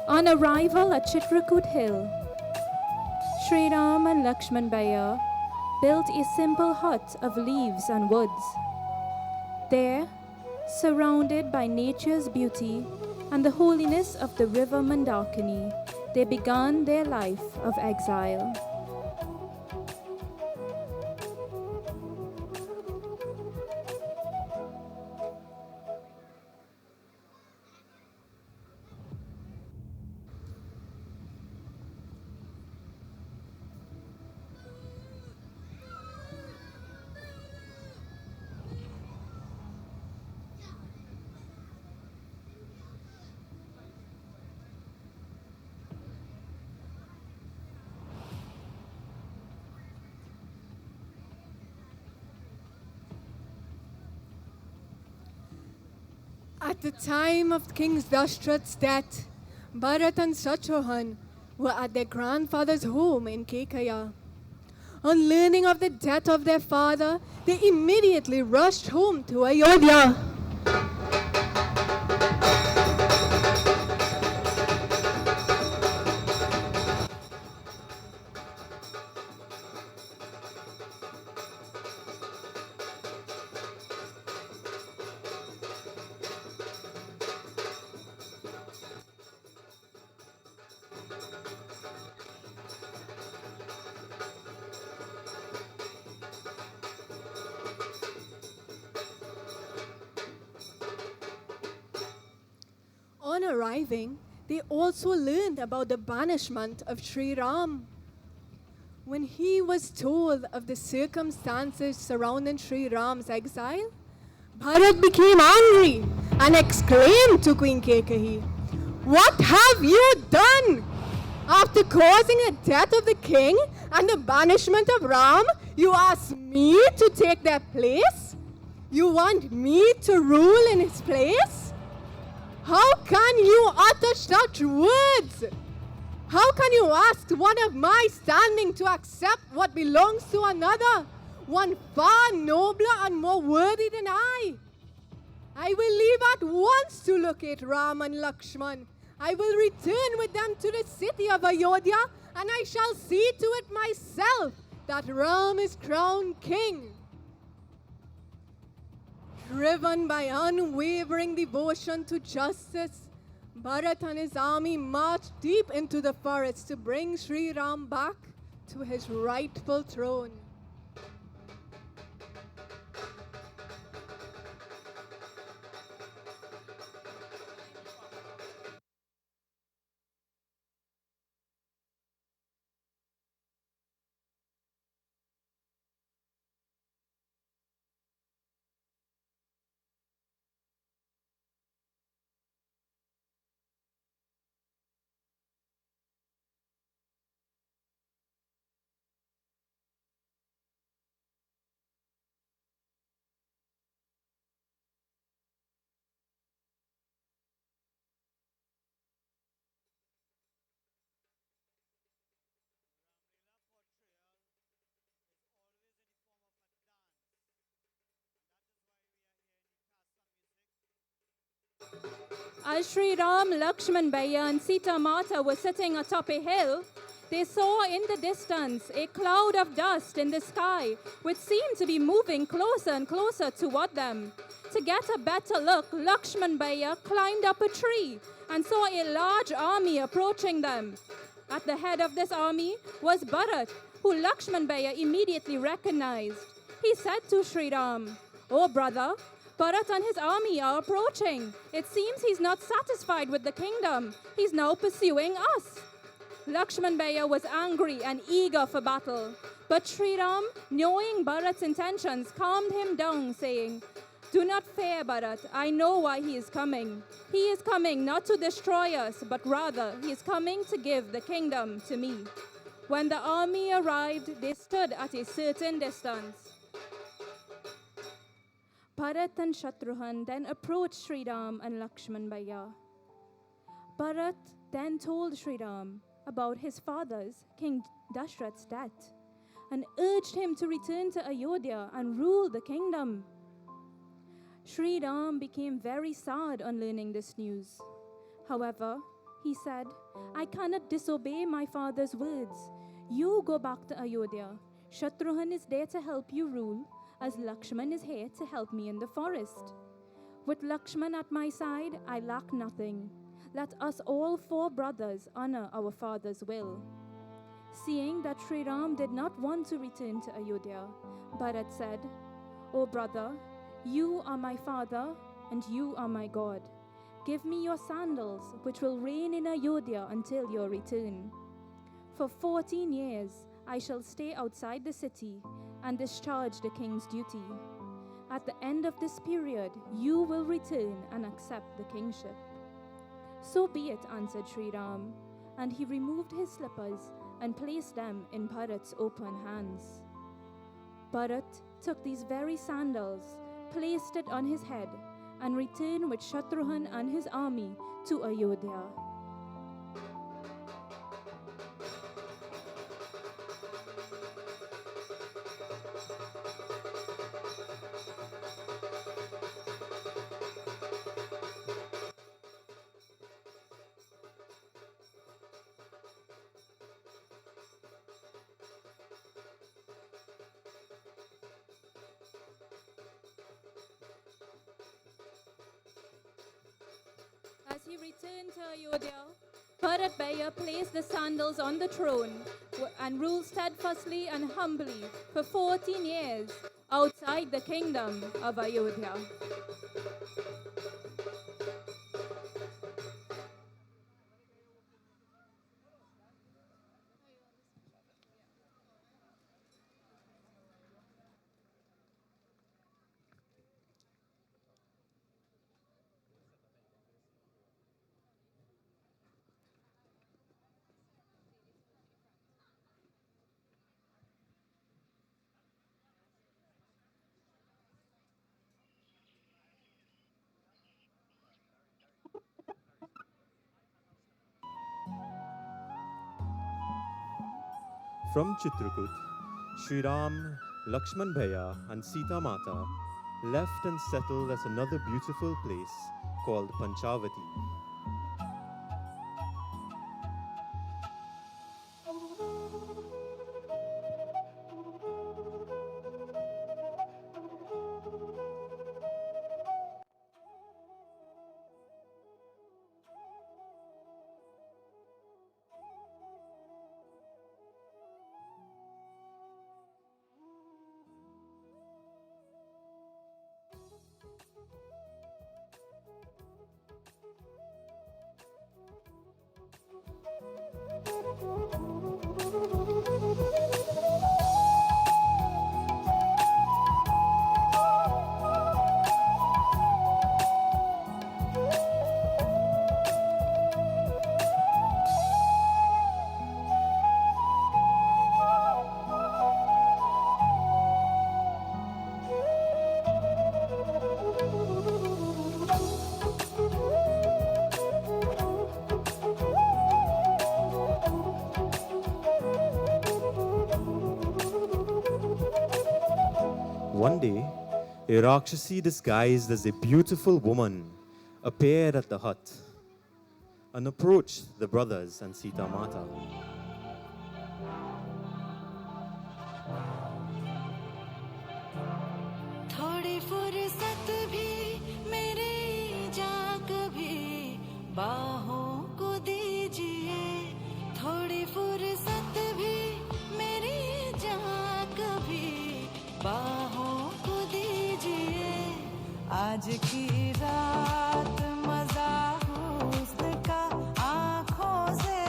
On arrival at Chitrakoot hill, Sri Ram and Lakshman Bhaiya built a simple hut of leaves and woods. There, surrounded by nature's beauty and the holiness of the river Mandakini, they began their life of exile.
At the time of King Dashrath's death, Bharat and Shatrughan were at their grandfather's home in Kekaya. On learning of the death of their father, they immediately rushed home to Ayodhya. On arriving, they also learned about the banishment of Sri Ram. When he was told of the circumstances surrounding Sri Ram's exile, Bharat became angry and exclaimed to Queen Kekayi, What have you done? After causing the death of the king and the banishment of Ram, you ask me to take their place? You want me to rule in his place? How can you utter such words? How can you ask one of my standing to accept what belongs to another, one far nobler and more worthy than I? I will leave at once to locate Ram and Lakshman. I will return with them to the city of Ayodhya, and I shall see to it myself that Ram is crowned king. Driven by unwavering devotion to justice, Bharat and his army marched deep into the forest to bring Sri Ram back to his rightful throne.
As Sri Ram, Lakshman Bhaiya and Sita Mata were sitting atop a hill, they saw in the distance a cloud of dust in the sky, which seemed to be moving closer and closer toward them. To get a better look, Lakshman Bhaiya climbed up a tree and saw a large army approaching them. At the head of this army was Bharat, who Lakshman Bhaiya immediately recognized. He said to Sri Ram, "Oh brother, Bharat and his army are approaching. It seems he's not satisfied with the kingdom. He's now pursuing us." Lakshman Bhaiya was angry and eager for battle. But Sri Ram, knowing Bharat's intentions, calmed him down, saying, "Do not fear, Bharat. I know why he is coming. He is coming not to destroy us, but rather he is coming to give the kingdom to me." When the army arrived, they stood at a certain distance. Bharat and Shatrughan then approached Sri Ram and Lakshman Bhaiya. Bharat then told Sri Ram about his father's, King Dashrath's death, and urged him to return to Ayodhya and rule the kingdom. Sri Ram became very sad on learning this news. However, he said, "I cannot disobey my father's words. You go back to Ayodhya. Shatrughan is there to help you rule, as Lakshman is here to help me in the forest. With Lakshman at my side, I lack nothing. Let us all 4 brothers honor our father's will." Seeing that Sri Ram did not want to return to Ayodhya, Bharat said, "O brother, you are my father and you are my God. Give me your sandals, which will reign in Ayodhya until your return. For 14 years, I shall stay outside the city and discharge the king's duty. At the end of this period, you will return and accept the kingship." "So be it," answered Sri Ram, and he removed his slippers and placed them in Bharat's open hands. Bharat took these very sandals, placed it on his head, and returned with Shatrughan and his army to Ayodhya. As he returned to Ayodhya, Bharat Bhaiya placed the sandals on the throne and ruled steadfastly and humbly for 14 years outside the kingdom of Ayodhya.
From Chitrakoot, Sri Ram, Lakshman Bhaiya and Sita Mata left and settled at another beautiful place called Panchavati. One day, a Rakshasi disguised as a beautiful woman appeared at the hut and approached the brothers and Sita Mata.
थोड़ी फुर्सत भी मेरी जा कभी बाहों को दीजिए थोड़ी फुर्सत भी मेरी जा कभी बाहों को दीजिए आज की रात मजा हुस्न का आँखों से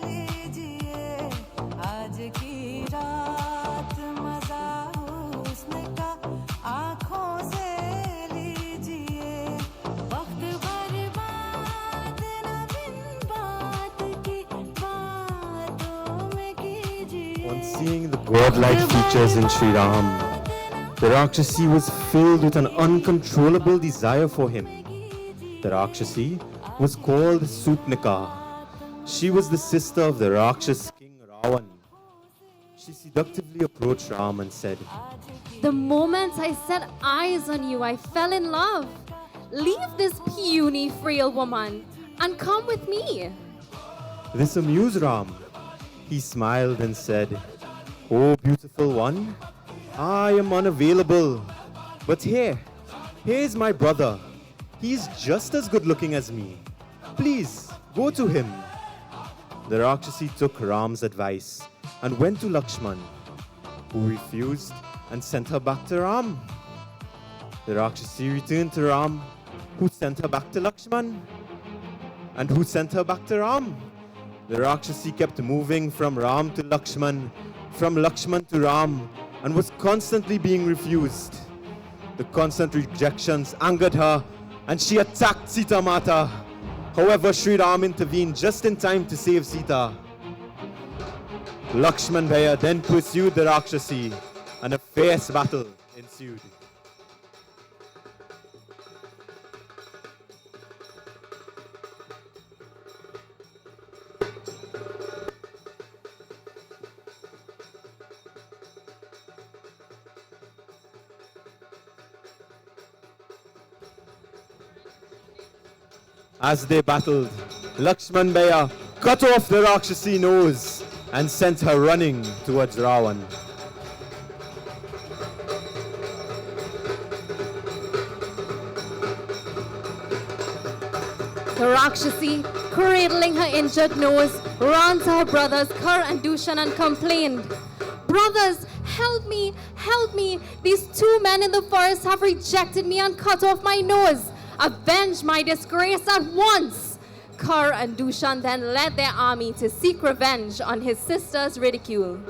लीजिए आज की रात मजा हुस्न का आँखों से लीजिए वक्त बर्बाद न बिन बात की बातों में कीजिए
On seeing the godlike features in Sri Ram, the Rakshasi was filled with an uncontrollable desire for him. The Rakshasi was called Sutnika. She was the sister of the Rakshas king Ravan. She seductively approached Ram and said,
The moment I set eyes on you, I fell in love. Leave this puny, frail woman and come with me.
This amused Ram. He smiled and said, Oh, beautiful one, I am unavailable. But here's my brother. He's just as good looking as me. Please, go to him. The Rakshasi took Ram's advice and went to Lakshman, who refused and sent her back to Ram. The Rakshasi returned to Ram, who sent her back to Lakshman, and who sent her back to Ram. The Rakshasi kept moving from Ram to Lakshman, from Lakshman to Ram, and was constantly being refused. The constant rejections angered her, and she attacked Sita Mata. However, Sri Ram intervened just in time to save Sita. Lakshman Bhaiya then pursued the Rakshasi, and a fierce battle ensued. As they battled, Lakshman Bhaiya cut off the Rakshasi nose and sent her running towards Ravan.
The Rakshasi, cradling her injured nose, ran to her brothers Kar and Dushan and complained, Brothers, help me, help me. These two men in the forest have rejected me and cut off my nose. Avenge my disgrace at once. Kar and Dushan then led their army to seek revenge on his sister's ridicule.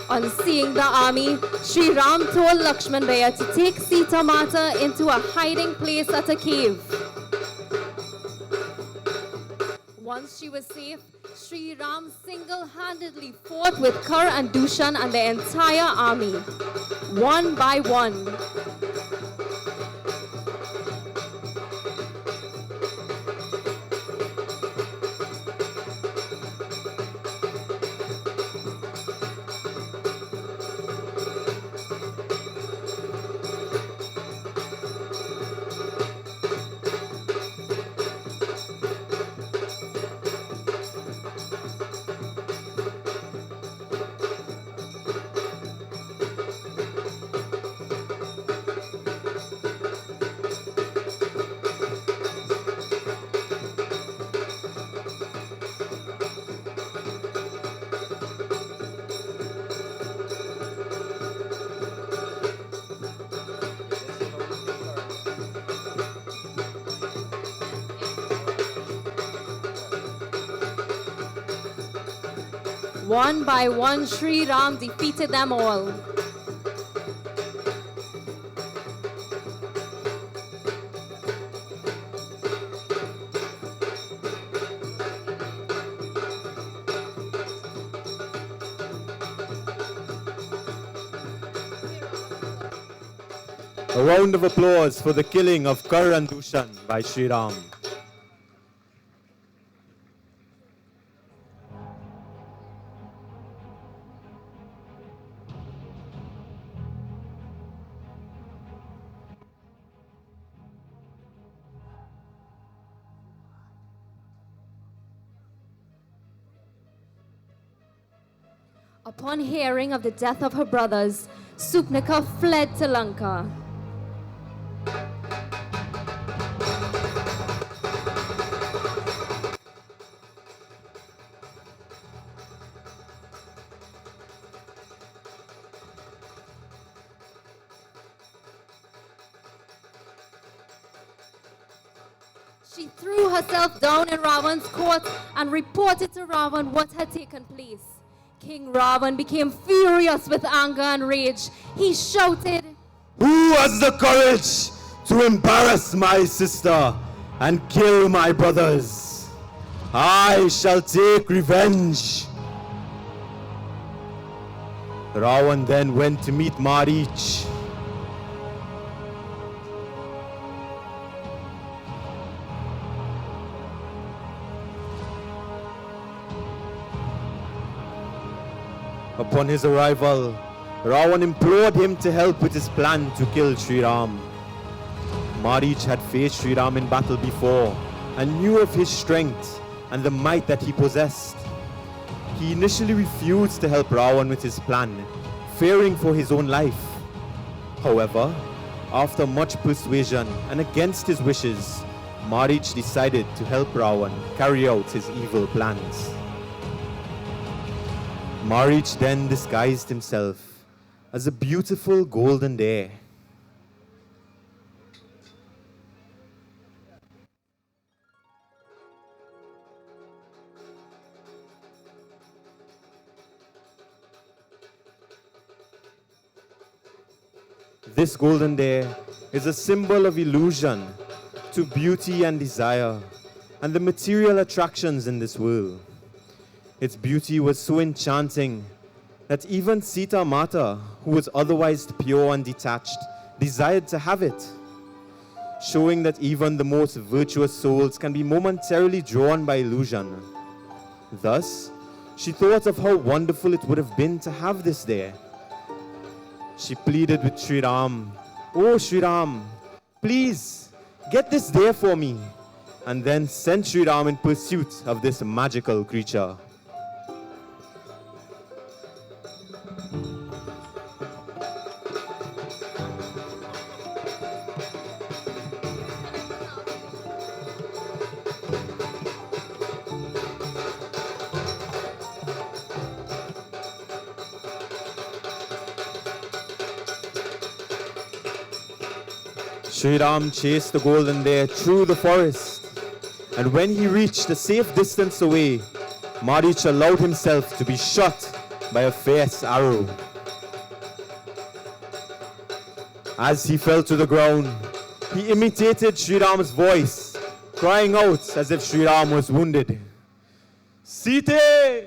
On seeing the army, Sri Ram told Lakshman Bhaiya to take Sita Mata into a hiding place at a cave. Once she was safe, Sri Ram single-handedly fought with Kar and Dushan and their entire army, one by one. One by one, Sri Ram defeated them all.
A round of applause for the killing of Kar and Dushan by Sri Ram.
Upon hearing of the death of her brothers, Supnika fled to Lanka. She threw herself down in Ravan's court and reported to Ravan what had taken place. King Ravan became furious with anger and rage. He shouted,
"Who has the courage to embarrass my sister and kill my brothers? I shall take revenge." Ravan then went to meet Marich. Upon his arrival, Ravan implored him to help with his plan to kill Sri Ram. Marich had faced Sri Ram in battle before and knew of his strength and the might that he possessed. He initially refused to help Ravan with his plan, fearing for his own life. However, after much persuasion and against his wishes, Marich decided to help Ravan carry out his evil plans. Marich then disguised himself as a beautiful golden deer. This golden deer is a symbol of illusion to beauty and desire and the material attractions in this world. Its beauty was so enchanting that even Sita Mata, who was otherwise pure and detached, desired to have it, showing that even the most virtuous souls can be momentarily drawn by illusion. Thus, she thought of how wonderful it would have been to have this there. She pleaded with Sri Ram, "Oh Sri Ram, please get this there for me," and then sent Sri Ram in pursuit of this magical creature. Sri Ram chased the golden deer through the forest, and when he reached a safe distance away, Marich allowed himself to be shot by a fierce arrow. As he fell to the ground, he imitated Sri Ram's voice, crying out as if Sri Ram was wounded. Sita!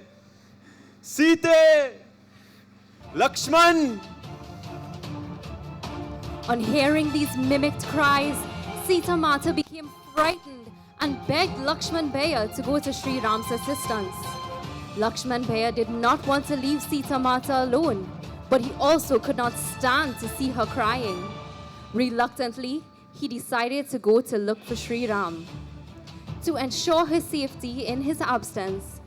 Sita! Lakshman!
On hearing these mimicked cries, Sita Mata became frightened and begged Lakshman Bhaiya to go to Sri Ram's assistance. Lakshman Bhaiya did not want to leave Sita Mata alone, but he also could not stand to see her crying. Reluctantly, he decided to go to look for Sri Ram. To ensure her safety in his absence,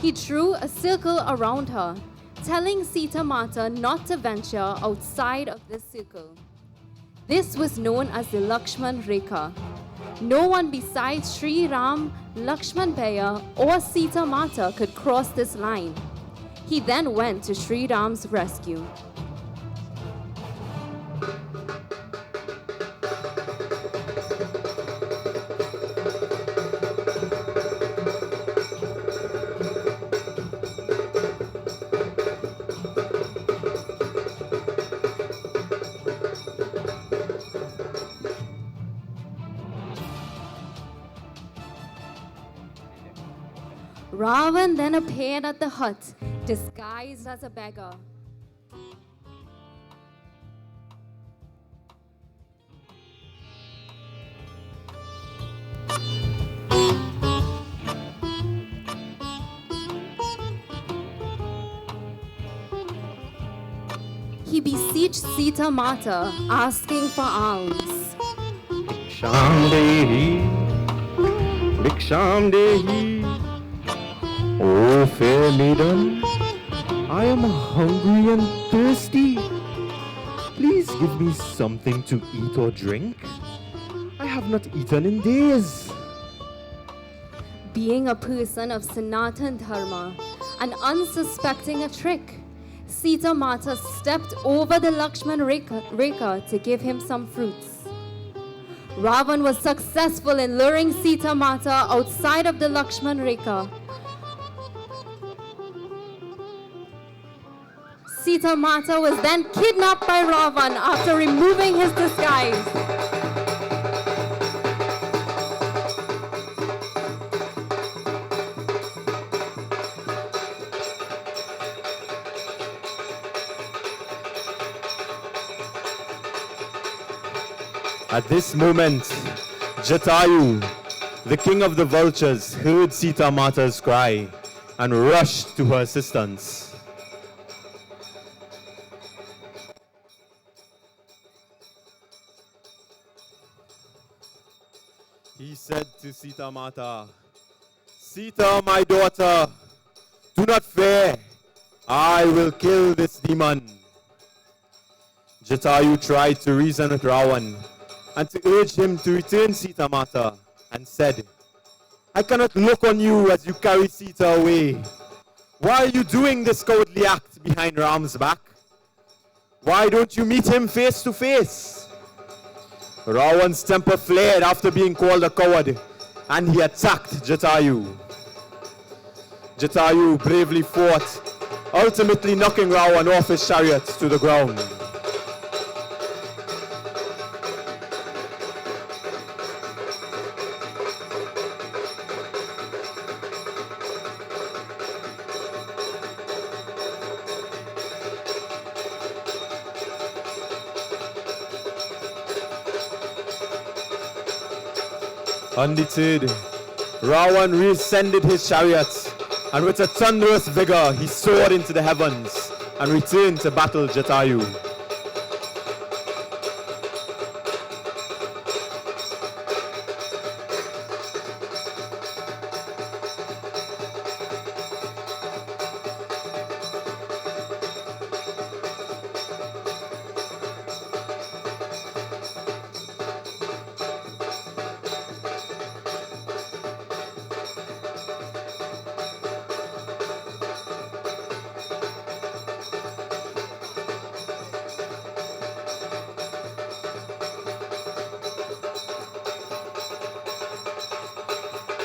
he drew a circle around her, telling Sita Mata not to venture outside of this circle. This was known as the Lakshman Rekha. No one besides Sri Ram, Lakshman Bhaiya, or Sita Mata could cross this line. He then went to Sri Ram's rescue. Ravan then appeared at the hut, disguised as a beggar. He beseeched Sita Mata, asking for alms.
Bhiksham Dehi, Bhiksham Dehi. Oh, fair maiden, I am hungry and thirsty. Please give me something to eat or drink. I have not eaten in days.
Being a person of Sanatan Dharma and unsuspecting a trick, Sita Mata stepped over the Lakshman Rekha to give him some fruits. Ravan was successful in luring Sita Mata outside of the Lakshman Rekha. Sita Mata was then kidnapped by Ravan after removing his disguise.
At this moment, Jatayu, the king of the vultures, heard Sita Mata's cry and rushed to her assistance. He said to Sita Mata, Sita, my daughter, do not fear. I will kill this demon. Jatayu tried to reason with Ravan and to urge him to return Sita Mata and said, I cannot look on you as you carry Sita away. Why are you doing this cowardly act behind Ram's back? Why don't you meet him face to face? Ravan's temper flared after being called a coward, and he attacked Jatayu. Jatayu bravely fought, ultimately knocking Ravan off his chariot to the ground. Undeterred, Ravan reascended his chariot, and with a thunderous vigor he soared into the heavens and returned to battle Jatayu.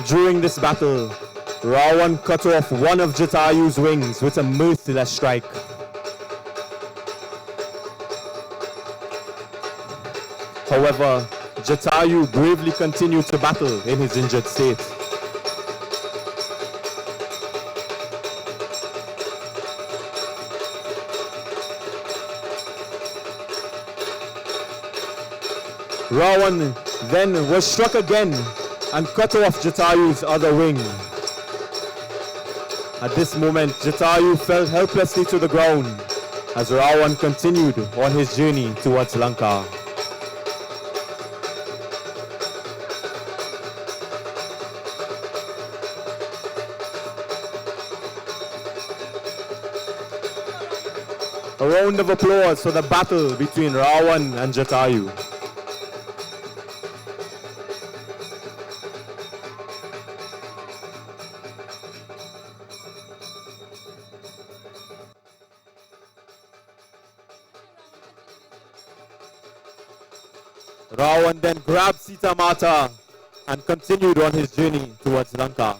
During this battle, Ravan cut off one of Jatayu's wings with a merciless strike. However, Jatayu bravely continued to battle in his injured state. Ravan then was struck again and cut off Jatayu's other wing. At this moment, Jatayu fell helplessly to the ground as Ravan continued on his journey towards Lanka. A round of applause for the battle between Ravan and Jatayu. Ravan then grabbed Sita Mata and continued on his journey towards Lanka.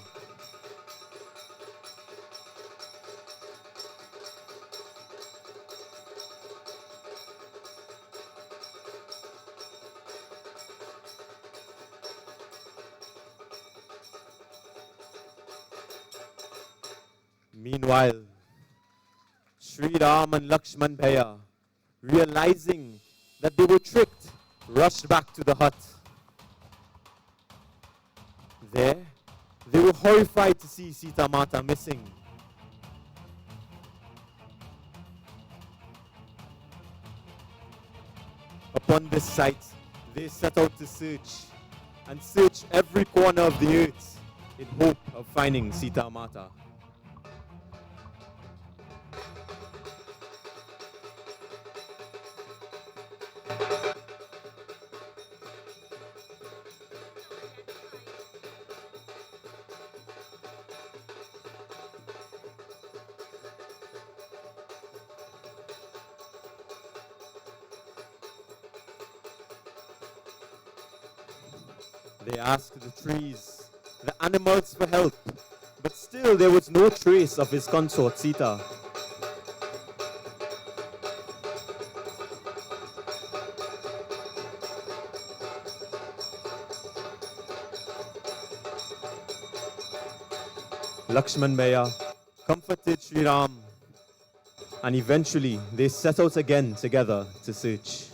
Meanwhile, Sri Ram and Lakshman Bhaiya, realizing that they were tricked, rushed back to the hut. There, they were horrified to see Sita Mata missing. Upon this sight, they set out to search and search every corner of the earth in hope of finding Sita Mata. They asked the trees, the animals for help, but still there was no trace of his consort Sita. Lakshman Bhaiya comforted Sri Ram, and eventually they set out again together to search.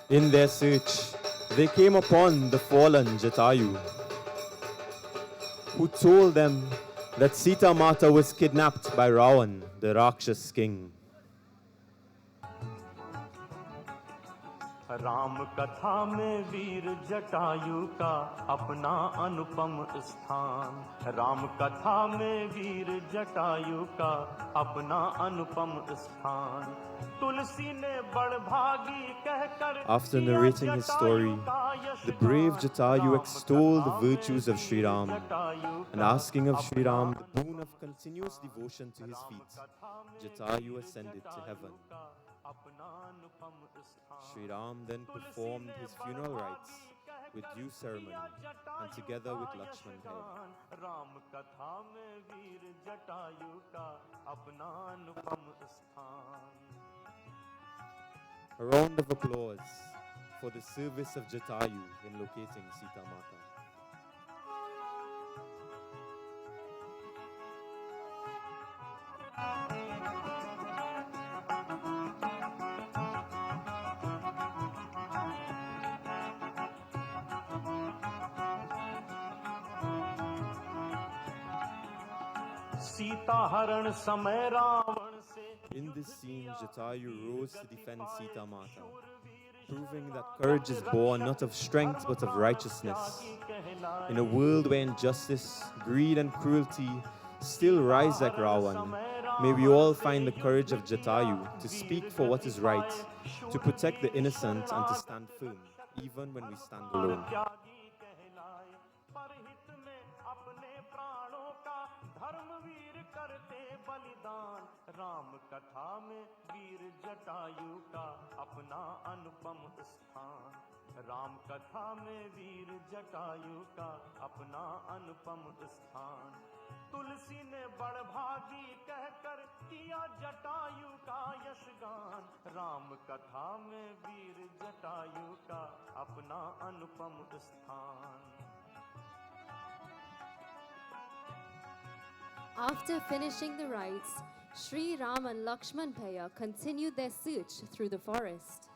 In their search, they came upon the fallen Jatayu, who told them that Sita Mata was kidnapped by Ravan, the Rakshas king.
Ram कथा में वीर जटायु का अपना अनुपम स्थान राम कथा में वीर जटायु का अपना अनुपम स्थान तुलसी ने बड़भागी कहकर
After narrating his story, the brave Jatayu extolled the virtues of Sri Ram and asking of Sri Ram the boon of continuous devotion to his feet, Jatayu ascended to heaven. Sri Ram then performed his funeral rites with due ceremony and together with Lakshman Bhaiya. A round of applause for the service of Jatayu in locating Sita Mata. In this scene, Jatayu rose to defend Sita Mata, proving that courage is born not of strength but of righteousness. In a world where injustice, greed and cruelty still rise like Ravan, may we all find the courage of Jatayu to speak for what is right, to protect the innocent and to stand firm, even when we stand alone.
करते बलिदान। राम कथा में वीर जटायु का अपना अनुपम स्थान। राम कथा में वीर जटायु का अपना अनुपम स्थान। तुलसी ने बड़भागी कहकर किया जटायु का यशगान। राम कथा में वीर जटायु का अपना अनुपम स्थान।
After finishing the rites, Sri Ram and Lakshman Bhaiya continued their search through the forest.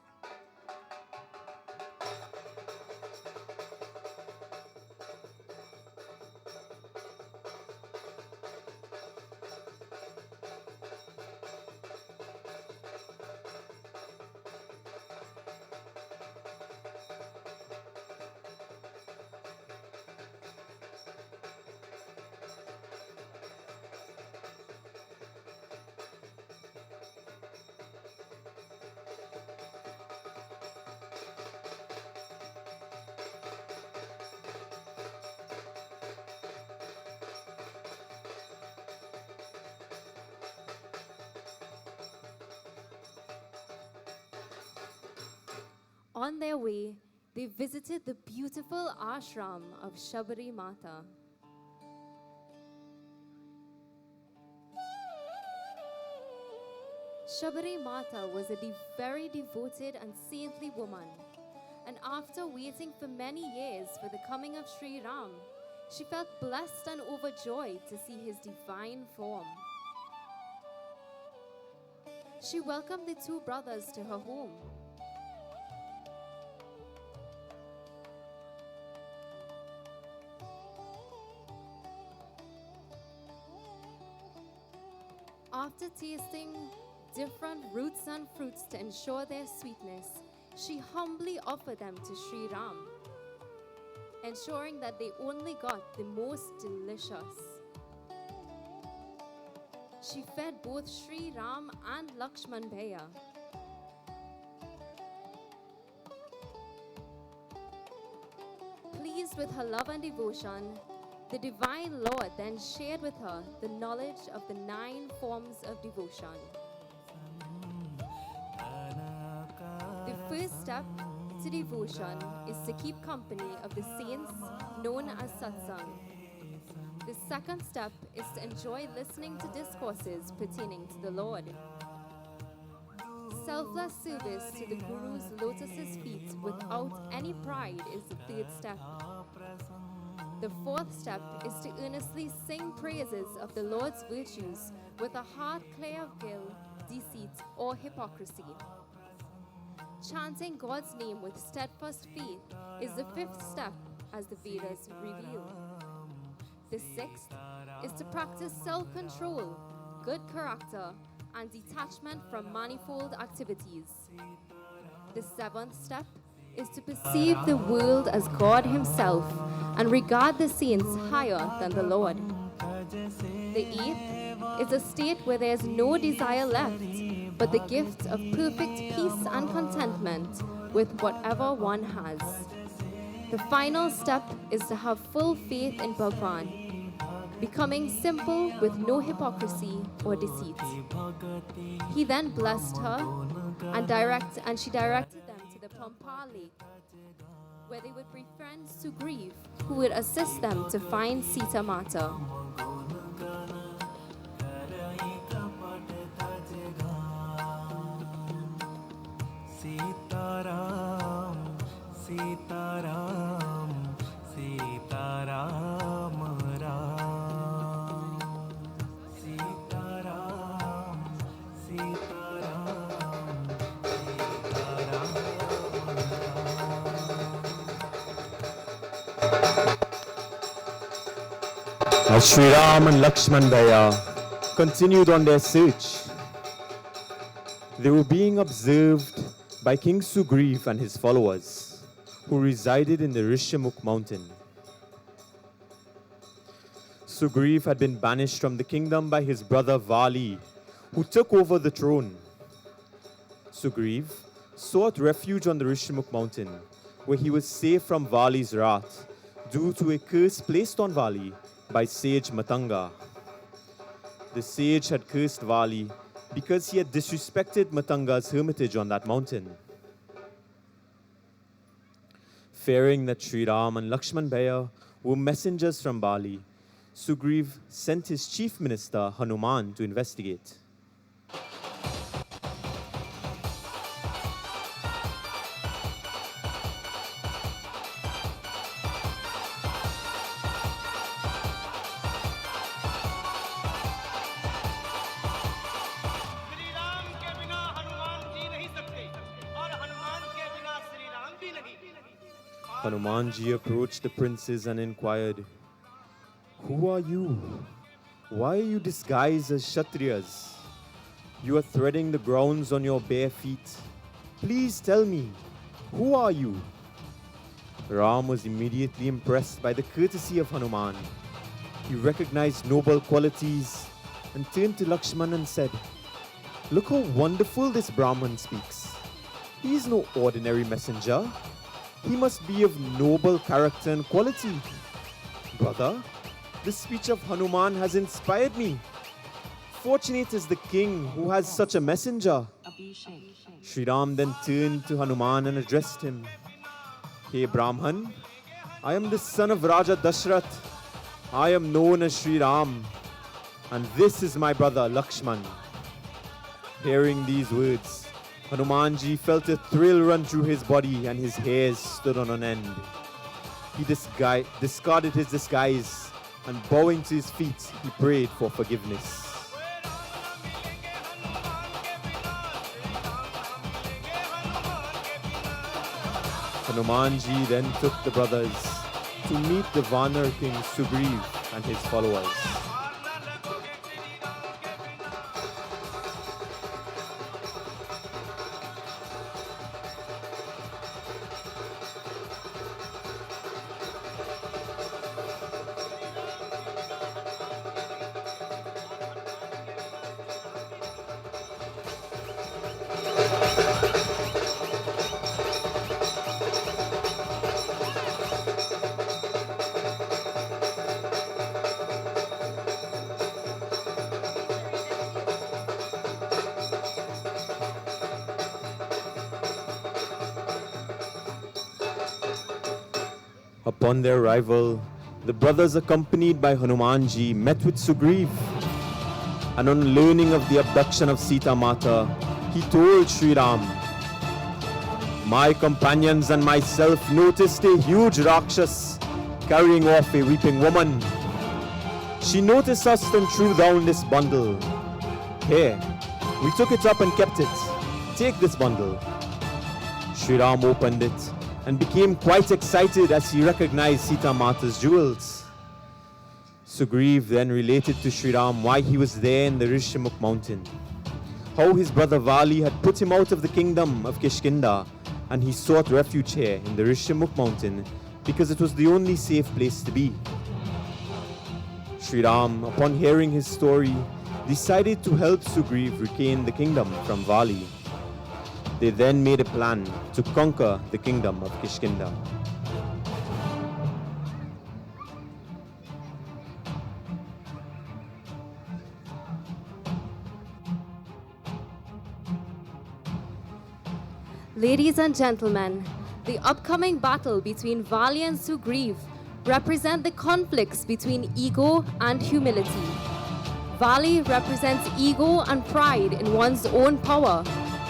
On their way, they visited the beautiful ashram of Shabari Mata. Shabari Mata was a very devoted and saintly woman, and after waiting for many years for the coming of Sri Ram, she felt blessed and overjoyed to see his divine form. She welcomed the two brothers to her home. After tasting different roots and fruits to ensure their sweetness, she humbly offered them to Sri Ram, ensuring that they only got the most delicious. She fed both Sri Ram and Lakshman Bhaiya. Pleased with her love and devotion, the Divine Lord then shared with her the knowledge of the 9 forms of devotion. The first step to devotion is to keep company of the saints known as satsang. The second step is to enjoy listening to discourses pertaining to the Lord. Selfless service to the Guru's lotus feet without any pride is the third step. The fourth step is to earnestly sing praises of the Lord's virtues with a heart clear of guilt, deceit, or hypocrisy. Chanting God's name with steadfast faith is the fifth step, as the Vedas reveal. The sixth is to practice self-control, good character, and detachment from manifold activities. The seventh step is to perceive the world as God Himself and regard the saints higher than the Lord. The eighth is a state where there is no desire left, but the gift of perfect peace and contentment with whatever one has. The final step is to have full faith in Bhagwan, becoming simple with no hypocrisy or deceit. He then blessed her and she directed them to the Pampa lake, where they would befriend Sugriv, who would assist them to find Sita Mata.
Sitaram, Sitaram, Sitaram, Ram. Sitaram, Sitaram, Sitaram,
As Sri Ram and Lakshman Bhaiya continued on their search, they were being observed by King Sugriv and his followers, who resided in the Rishamukh mountain. Sugriv had been banished from the kingdom by his brother Vali, who took over the throne. Sugriv sought refuge on the Rishamukh mountain, where he was safe from Vali's wrath, due to a curse placed on Vali by sage Matanga. The sage had cursed Vali because he had disrespected Matanga's hermitage on that mountain. Fearing that Sri Ram and Lakshman Bhaiya were messengers from Bali, Sugriv sent his chief minister Hanuman to investigate.
Shri Ram के बिना हनुमान जी नहीं सकते और हनुमान के बिना श्री राम भी नहीं।
Hanumanji approached the princes and inquired, "Who are you? Why are you disguised as Kshatriyas? You are treading the grounds on your bare feet. Please tell me, who are you?" Ram was immediately impressed by the courtesy of Hanuman. He recognized noble qualities and turned to Lakshman and said, "Look how wonderful this Brahman speaks. He is no ordinary messenger. He must be of noble character and quality. Brother, the speech of Hanuman has inspired me. Fortunate is the king who has such a messenger." Sri Ram then turned to Hanuman and addressed him. "Hey Brahman, I am the son of Raja Dashrath. I am known as Sri Ram, and this is my brother Lakshman." Hearing these words, Hanumanji felt a thrill run through his body and his hairs stood on end. He discarded his disguise and bowing to his feet, he prayed for forgiveness. Hanumanji then took the brothers to meet the Vanar king Sugriv and his followers. Upon their arrival, the brothers accompanied by Hanumanji met with Sugriv. And on learning of the abduction of Sita Mata, he told Sri Ram, "My companions and myself noticed a huge Rakshas carrying off a weeping woman. She noticed us and threw down this bundle. Here, we took it up and kept it. Take this bundle." Sri Ram opened it and became quite excited as he recognized Sita Mata's jewels. Sugriv then related to Sri Ram why he was there in the Rishamukh mountain, how his brother Vali had put him out of the kingdom of Kishkinda and he sought refuge here in the Rishamukh mountain because it was the only safe place to be. Sri Ram, upon hearing his story, decided to help Sugriv regain the kingdom from Vali. They then made a plan to conquer the kingdom of Kishkinda.
Ladies and gentlemen, the upcoming battle between Vali and Sugriv represent the conflicts between ego and humility. Vali represents ego and pride in one's own power,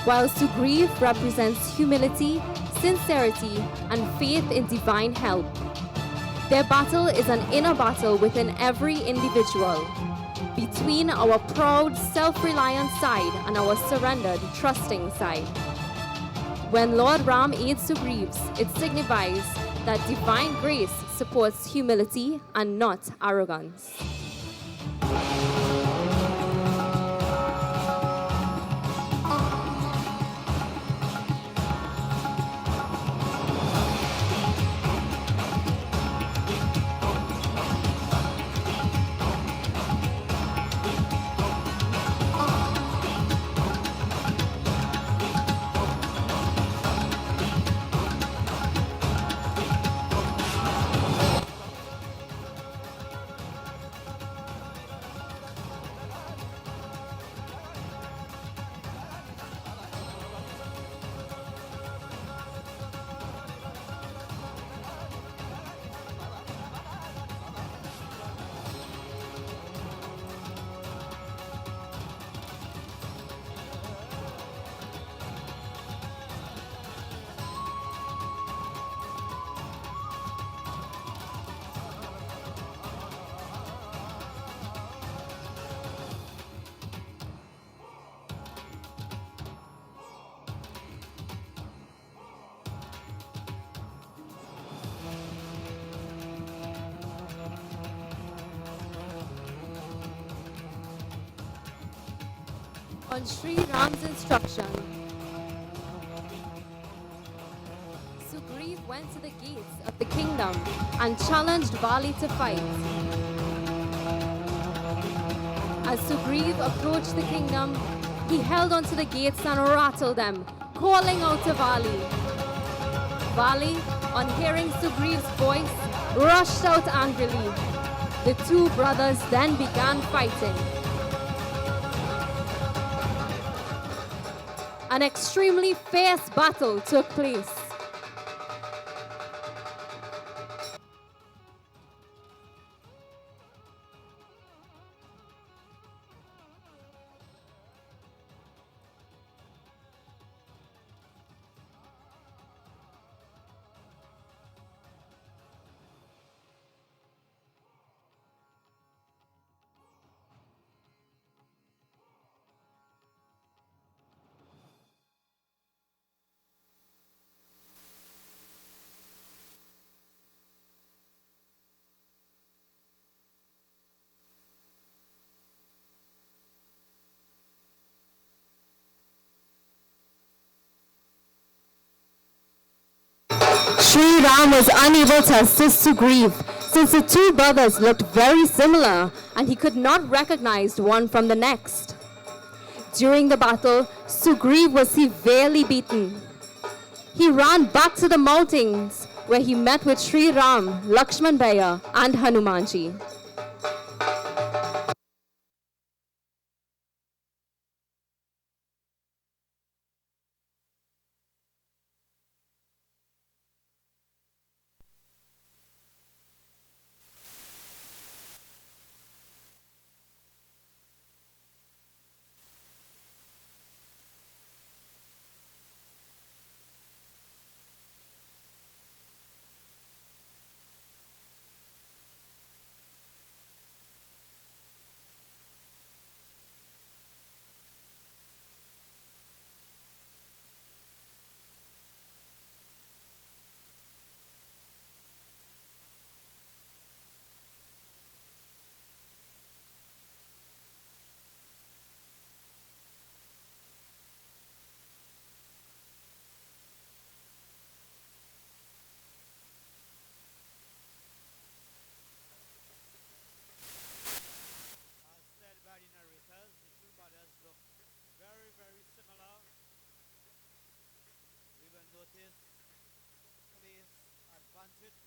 while Sugriv represents humility, sincerity, and faith in divine help. Their battle is an inner battle within every individual, between our proud, self-reliant side and our surrendered, trusting side. When Lord Ram aids Sugrivs, it signifies that divine grace supports humility and not arrogance. On Sri Ram's instruction, Sugriv went to the gates of the kingdom and challenged Vali to fight. As Sugriv approached the kingdom, he held onto the gates and rattled them, calling out to Vali. Vali, on hearing Sugriv's voice, rushed out angrily. The two brothers then began fighting. An extremely fierce battle took place. Sri Ram was unable to assist Sugriv since the two brothers looked very similar and he could not recognize one from the next. During the battle, Sugriv was severely beaten. He ran back to the mountains where he met with Sri Ram, Lakshman Bhaiya and Hanumanji.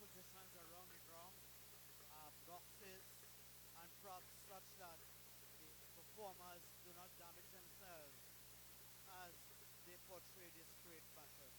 Positions around the ground, boxes and props such that the performers do not damage themselves as they portray this great battle.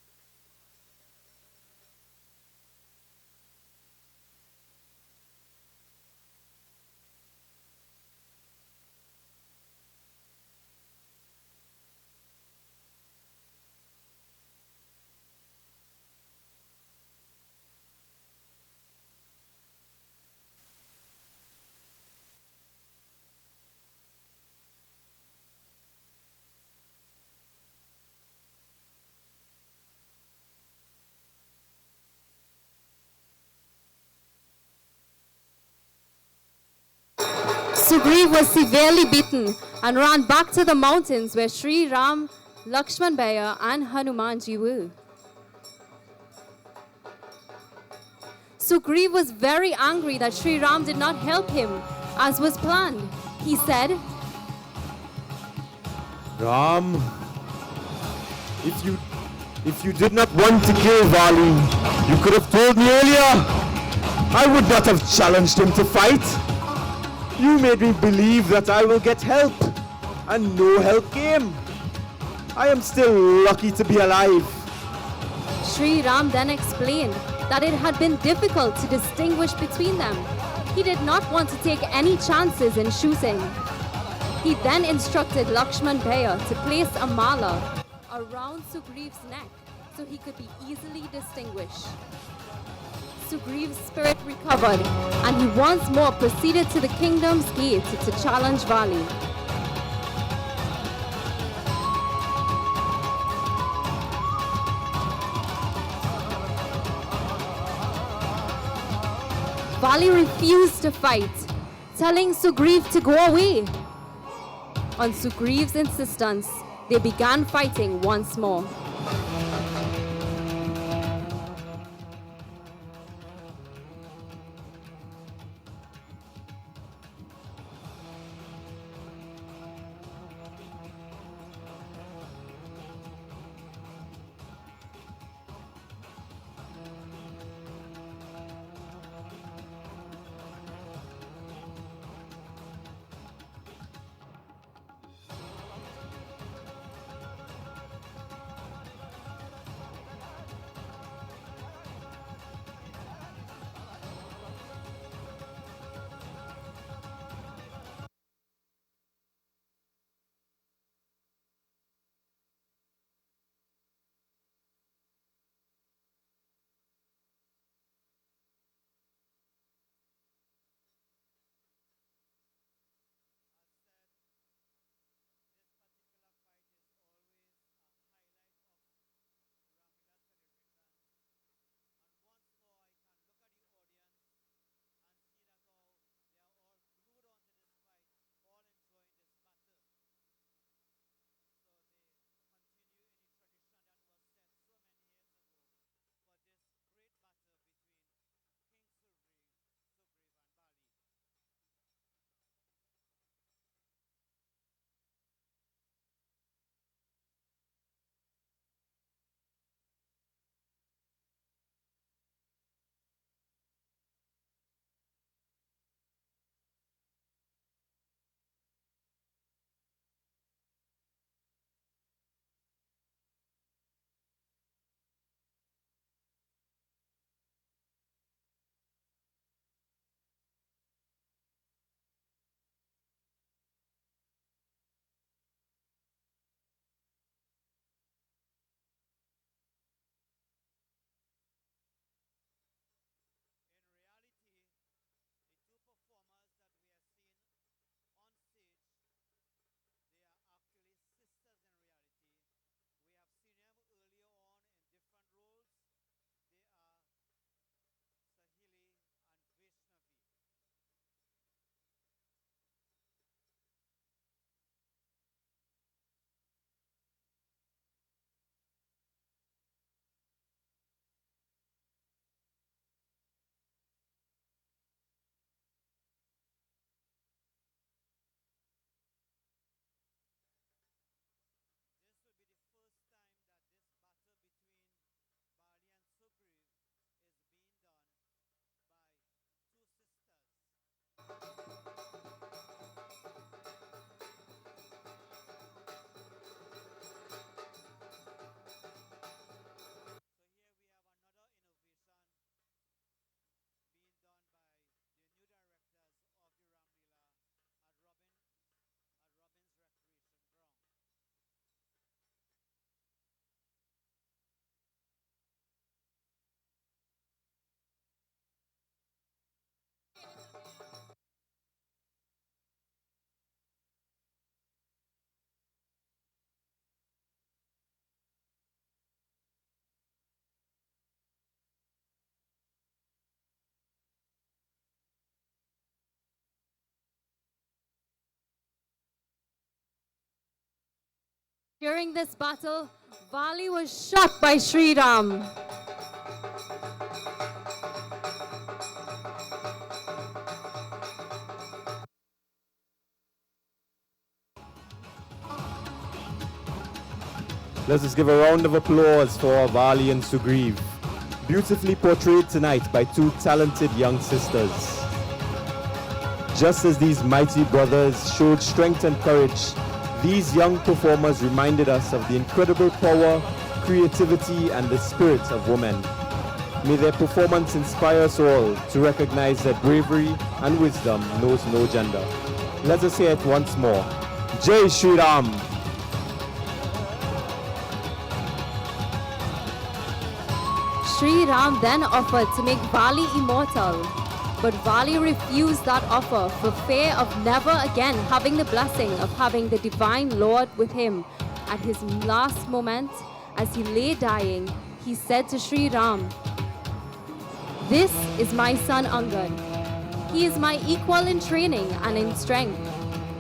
Sugriv was severely beaten and ran back to the mountains where Sri Ram, Lakshman Bhaiya and Hanumanji were. Sugriv was very angry that Sri Ram did not help him as was planned. He said,
Ram, if you did not want to kill Vali, you could have told me earlier. I would not have challenged him to fight. You made me believe that I will get help, and no help came. I am still lucky to be alive.
Sri Ram then explained that it had been difficult to distinguish between them. He did not want to take any chances in shooting. He then instructed Lakshman Bhaiya to place a mala around Sugriv's neck so he could be easily distinguished. Sugriv's spirit recovered and he once more proceeded to the kingdom's gate to challenge Vali. Vali refused to fight, telling Sugriv to go away. On Sugriev's insistence, they began fighting once more. During this battle, Vali was shot by Sri Ram.
Let us give a round of applause for Vali and Sugriv, beautifully portrayed tonight by two talented young sisters. Just as these mighty brothers showed strength and courage, these young performers reminded us of the incredible power, creativity, and the spirit of women. May their performance inspire us all to recognize that bravery and wisdom knows no gender. Let us hear it once more. Jai Shri Ram!
Sri Ram then offered to make Vali immortal, but Vali refused that offer for fear of never again having the blessing of having the divine Lord with him. At his last moment, as he lay dying, he said to Sri Ram, "This is my son Angad. He is my equal in training and in strength.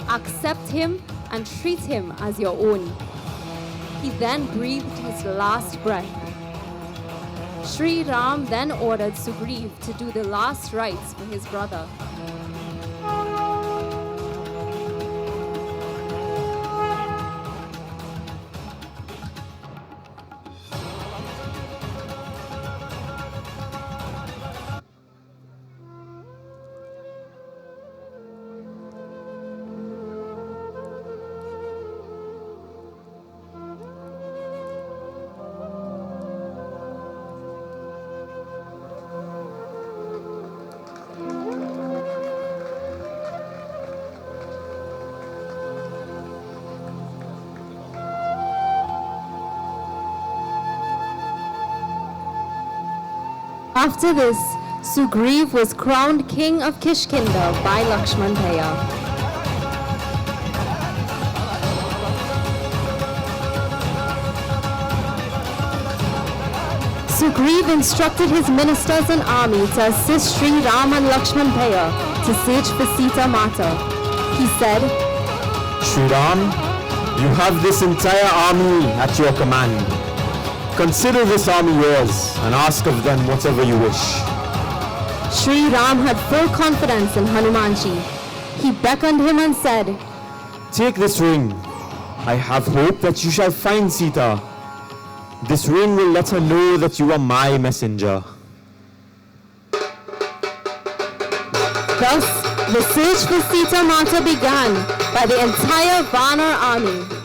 Accept him and treat him as your own. He then breathed his last breath. Sri Ram then ordered Sugriv to do the last rites for his brother. After this, Sugriv was crowned king of Kishkinda by Lakshman Bhaiya. Sugriv instructed his ministers and army to assist Sri Ram and Lakshman Bhaiya to search for Sita Mata. He said,
Sri Ram, you have this entire army at your command. Consider this army yours and ask of them whatever you wish.
Sri Ram had full confidence in Hanumanji. He beckoned him and said,
Take this ring. I have hope that you shall find Sita. This ring will let her know that you are my messenger.
Thus, the search for Sita Mata began by the entire Vanar army.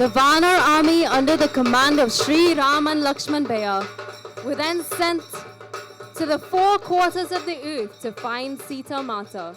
The Vanar army under the command of Sri Ram and Lakshman Bhaiya were then sent to the four quarters of the earth to find Sita Mata.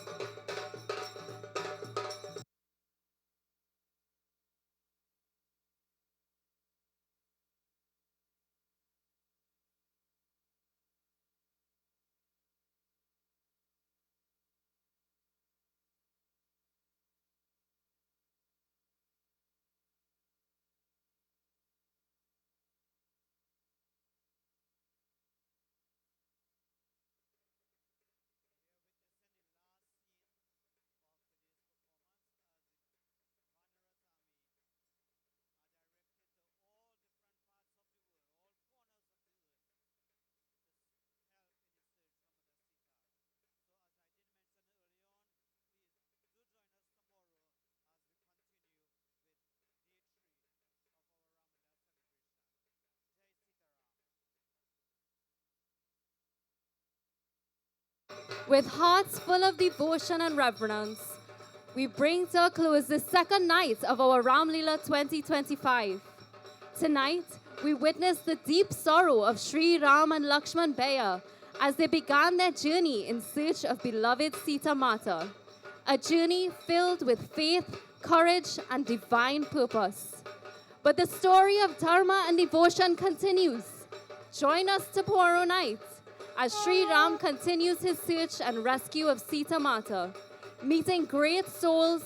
With hearts full of devotion and reverence, we bring to a close the second night of our Ramleela 2025. Tonight, we witness the deep sorrow of Sri Ram and Lakshman Bhaiya as they began their journey in search of beloved Sita Mata, a journey filled with faith, courage, and divine purpose. But the story of dharma and devotion continues. Join us tomorrow night as Sri Ram continues his search and rescue of Sita Mata, meeting great souls,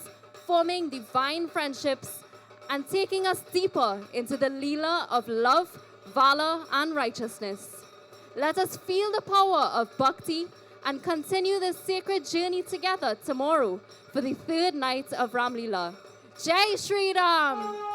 forming divine friendships, and taking us deeper into the Leela of love, valor, and righteousness. Let us feel the power of bhakti and continue this sacred journey together tomorrow for the third night of Ramleela. Jai Shri Ram!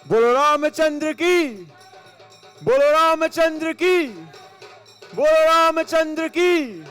बोलो रामचंद्र की, बोलो रामचंद्र की, बोलो रामचंद्र की।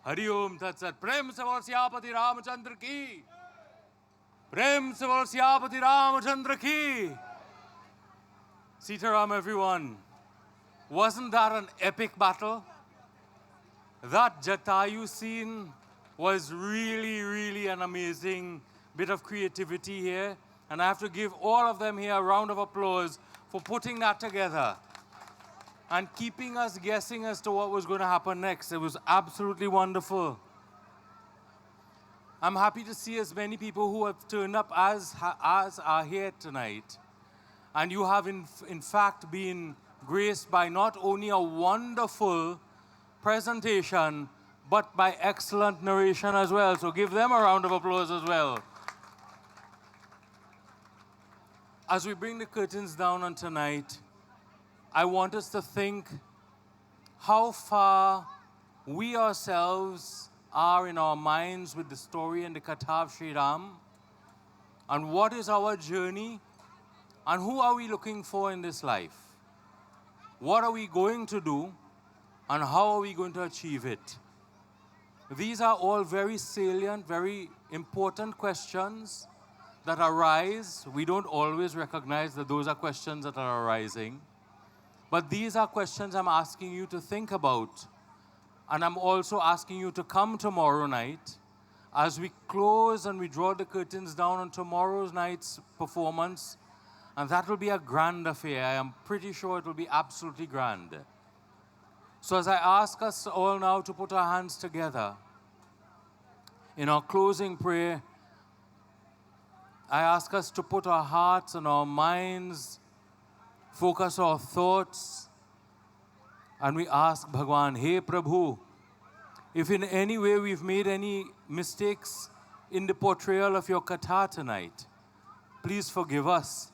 हरिओम तत्सत। प्रेम से बोल सियापति रामचंद्र की, प्रेम से बोल सियापति रामचंद्र की। Sitaram, everyone. Wasn't that an epic battle? That Jatayu scene was really an amazing bit of creativity here. And I have to give all of them here a round of applause for putting that together and keeping us guessing as to what was going to happen next. It was absolutely wonderful. I'm happy to see as many people who have turned up as are here tonight. And you have in fact been graced by not only a wonderful presentation, but by excellent narration as well. So give them a round of applause as well. As we bring the curtains down on tonight, I want us to think how far we ourselves are in our minds with the story and the Katha of Sri Ram, and what is our journey, and who are we looking for in this life? What are we going to do, and how are we going to achieve it? These are all very salient, very important questions that arise. We don't always recognize that those are questions that are arising. But these are questions I'm asking you to think about. And I'm also asking you to come tomorrow night as we close and we draw the curtains down on tomorrow's night's performance. And that will be a grand affair. I am pretty sure it will be absolutely grand. So as I ask us all now to put our hands together, in our closing prayer, I ask us to put our hearts and our minds, focus our thoughts, and we ask Bhagwan, Hey Prabhu, if in any way we've made any mistakes in the portrayal of your Katha tonight, please forgive us.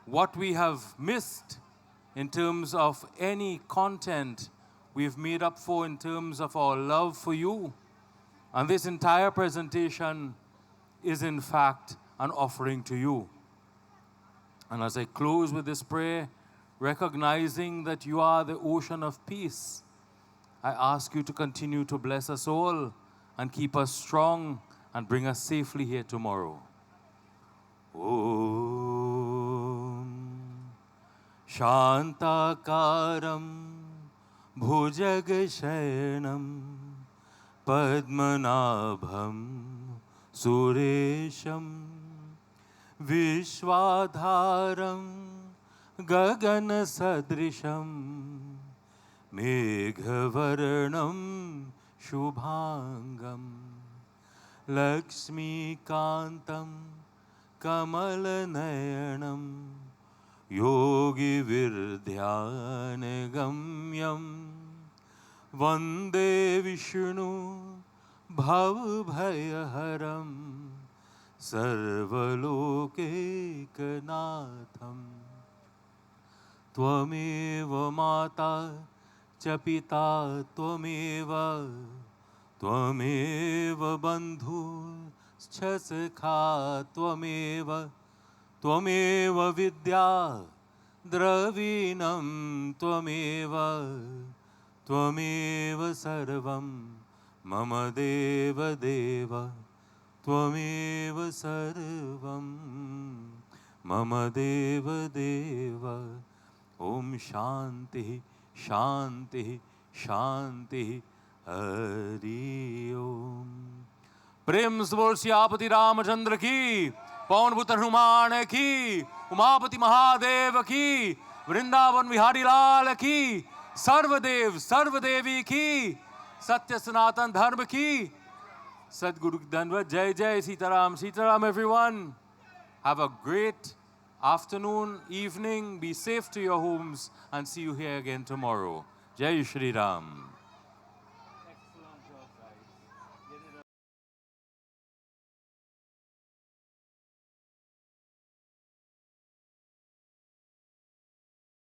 What we have missed in terms of any content we've made up for in terms of our love for you. And this entire presentation is in fact an offering to you. And as I close with this prayer, recognizing that you are the ocean of peace, I ask you to continue to bless us all and keep us strong and bring us safely here tomorrow. Om Shantakaram Bhujagashayanam Padmanabham Suresham Vishwadharam Gagana Sadrisham Meghavarnam Shubhangam Lakshmi Kantam Kamalanayanam Yogi Virdhyana Gamyam Vande Vishnu Bhavabhayaharam Sarvalokekanatham Tvameva Mata च पिता त्वमेव बन्धु च सखा त्वमेव विद्या द्रविणं त्वमेव सर्वं मम देव त्वमेव सर्वं मम देव ॐ शान्तिः शांति शांति हरि ओम। प्रेम से बोल सियापति रामचंद्र की, पवन पुत्र हनुमान की, उमापति महादेव की, वृंदावन विहारी लाल की, सर्वदेव सर्वदेवी की, सत्य सनातन धर्म की, सद्गुरु धन्यवाद। जय जय Sitaram. Sitaram everyone. Have a great afternoon, evening, be safe to your homes, and see you here again tomorrow. Jai Shri Ram.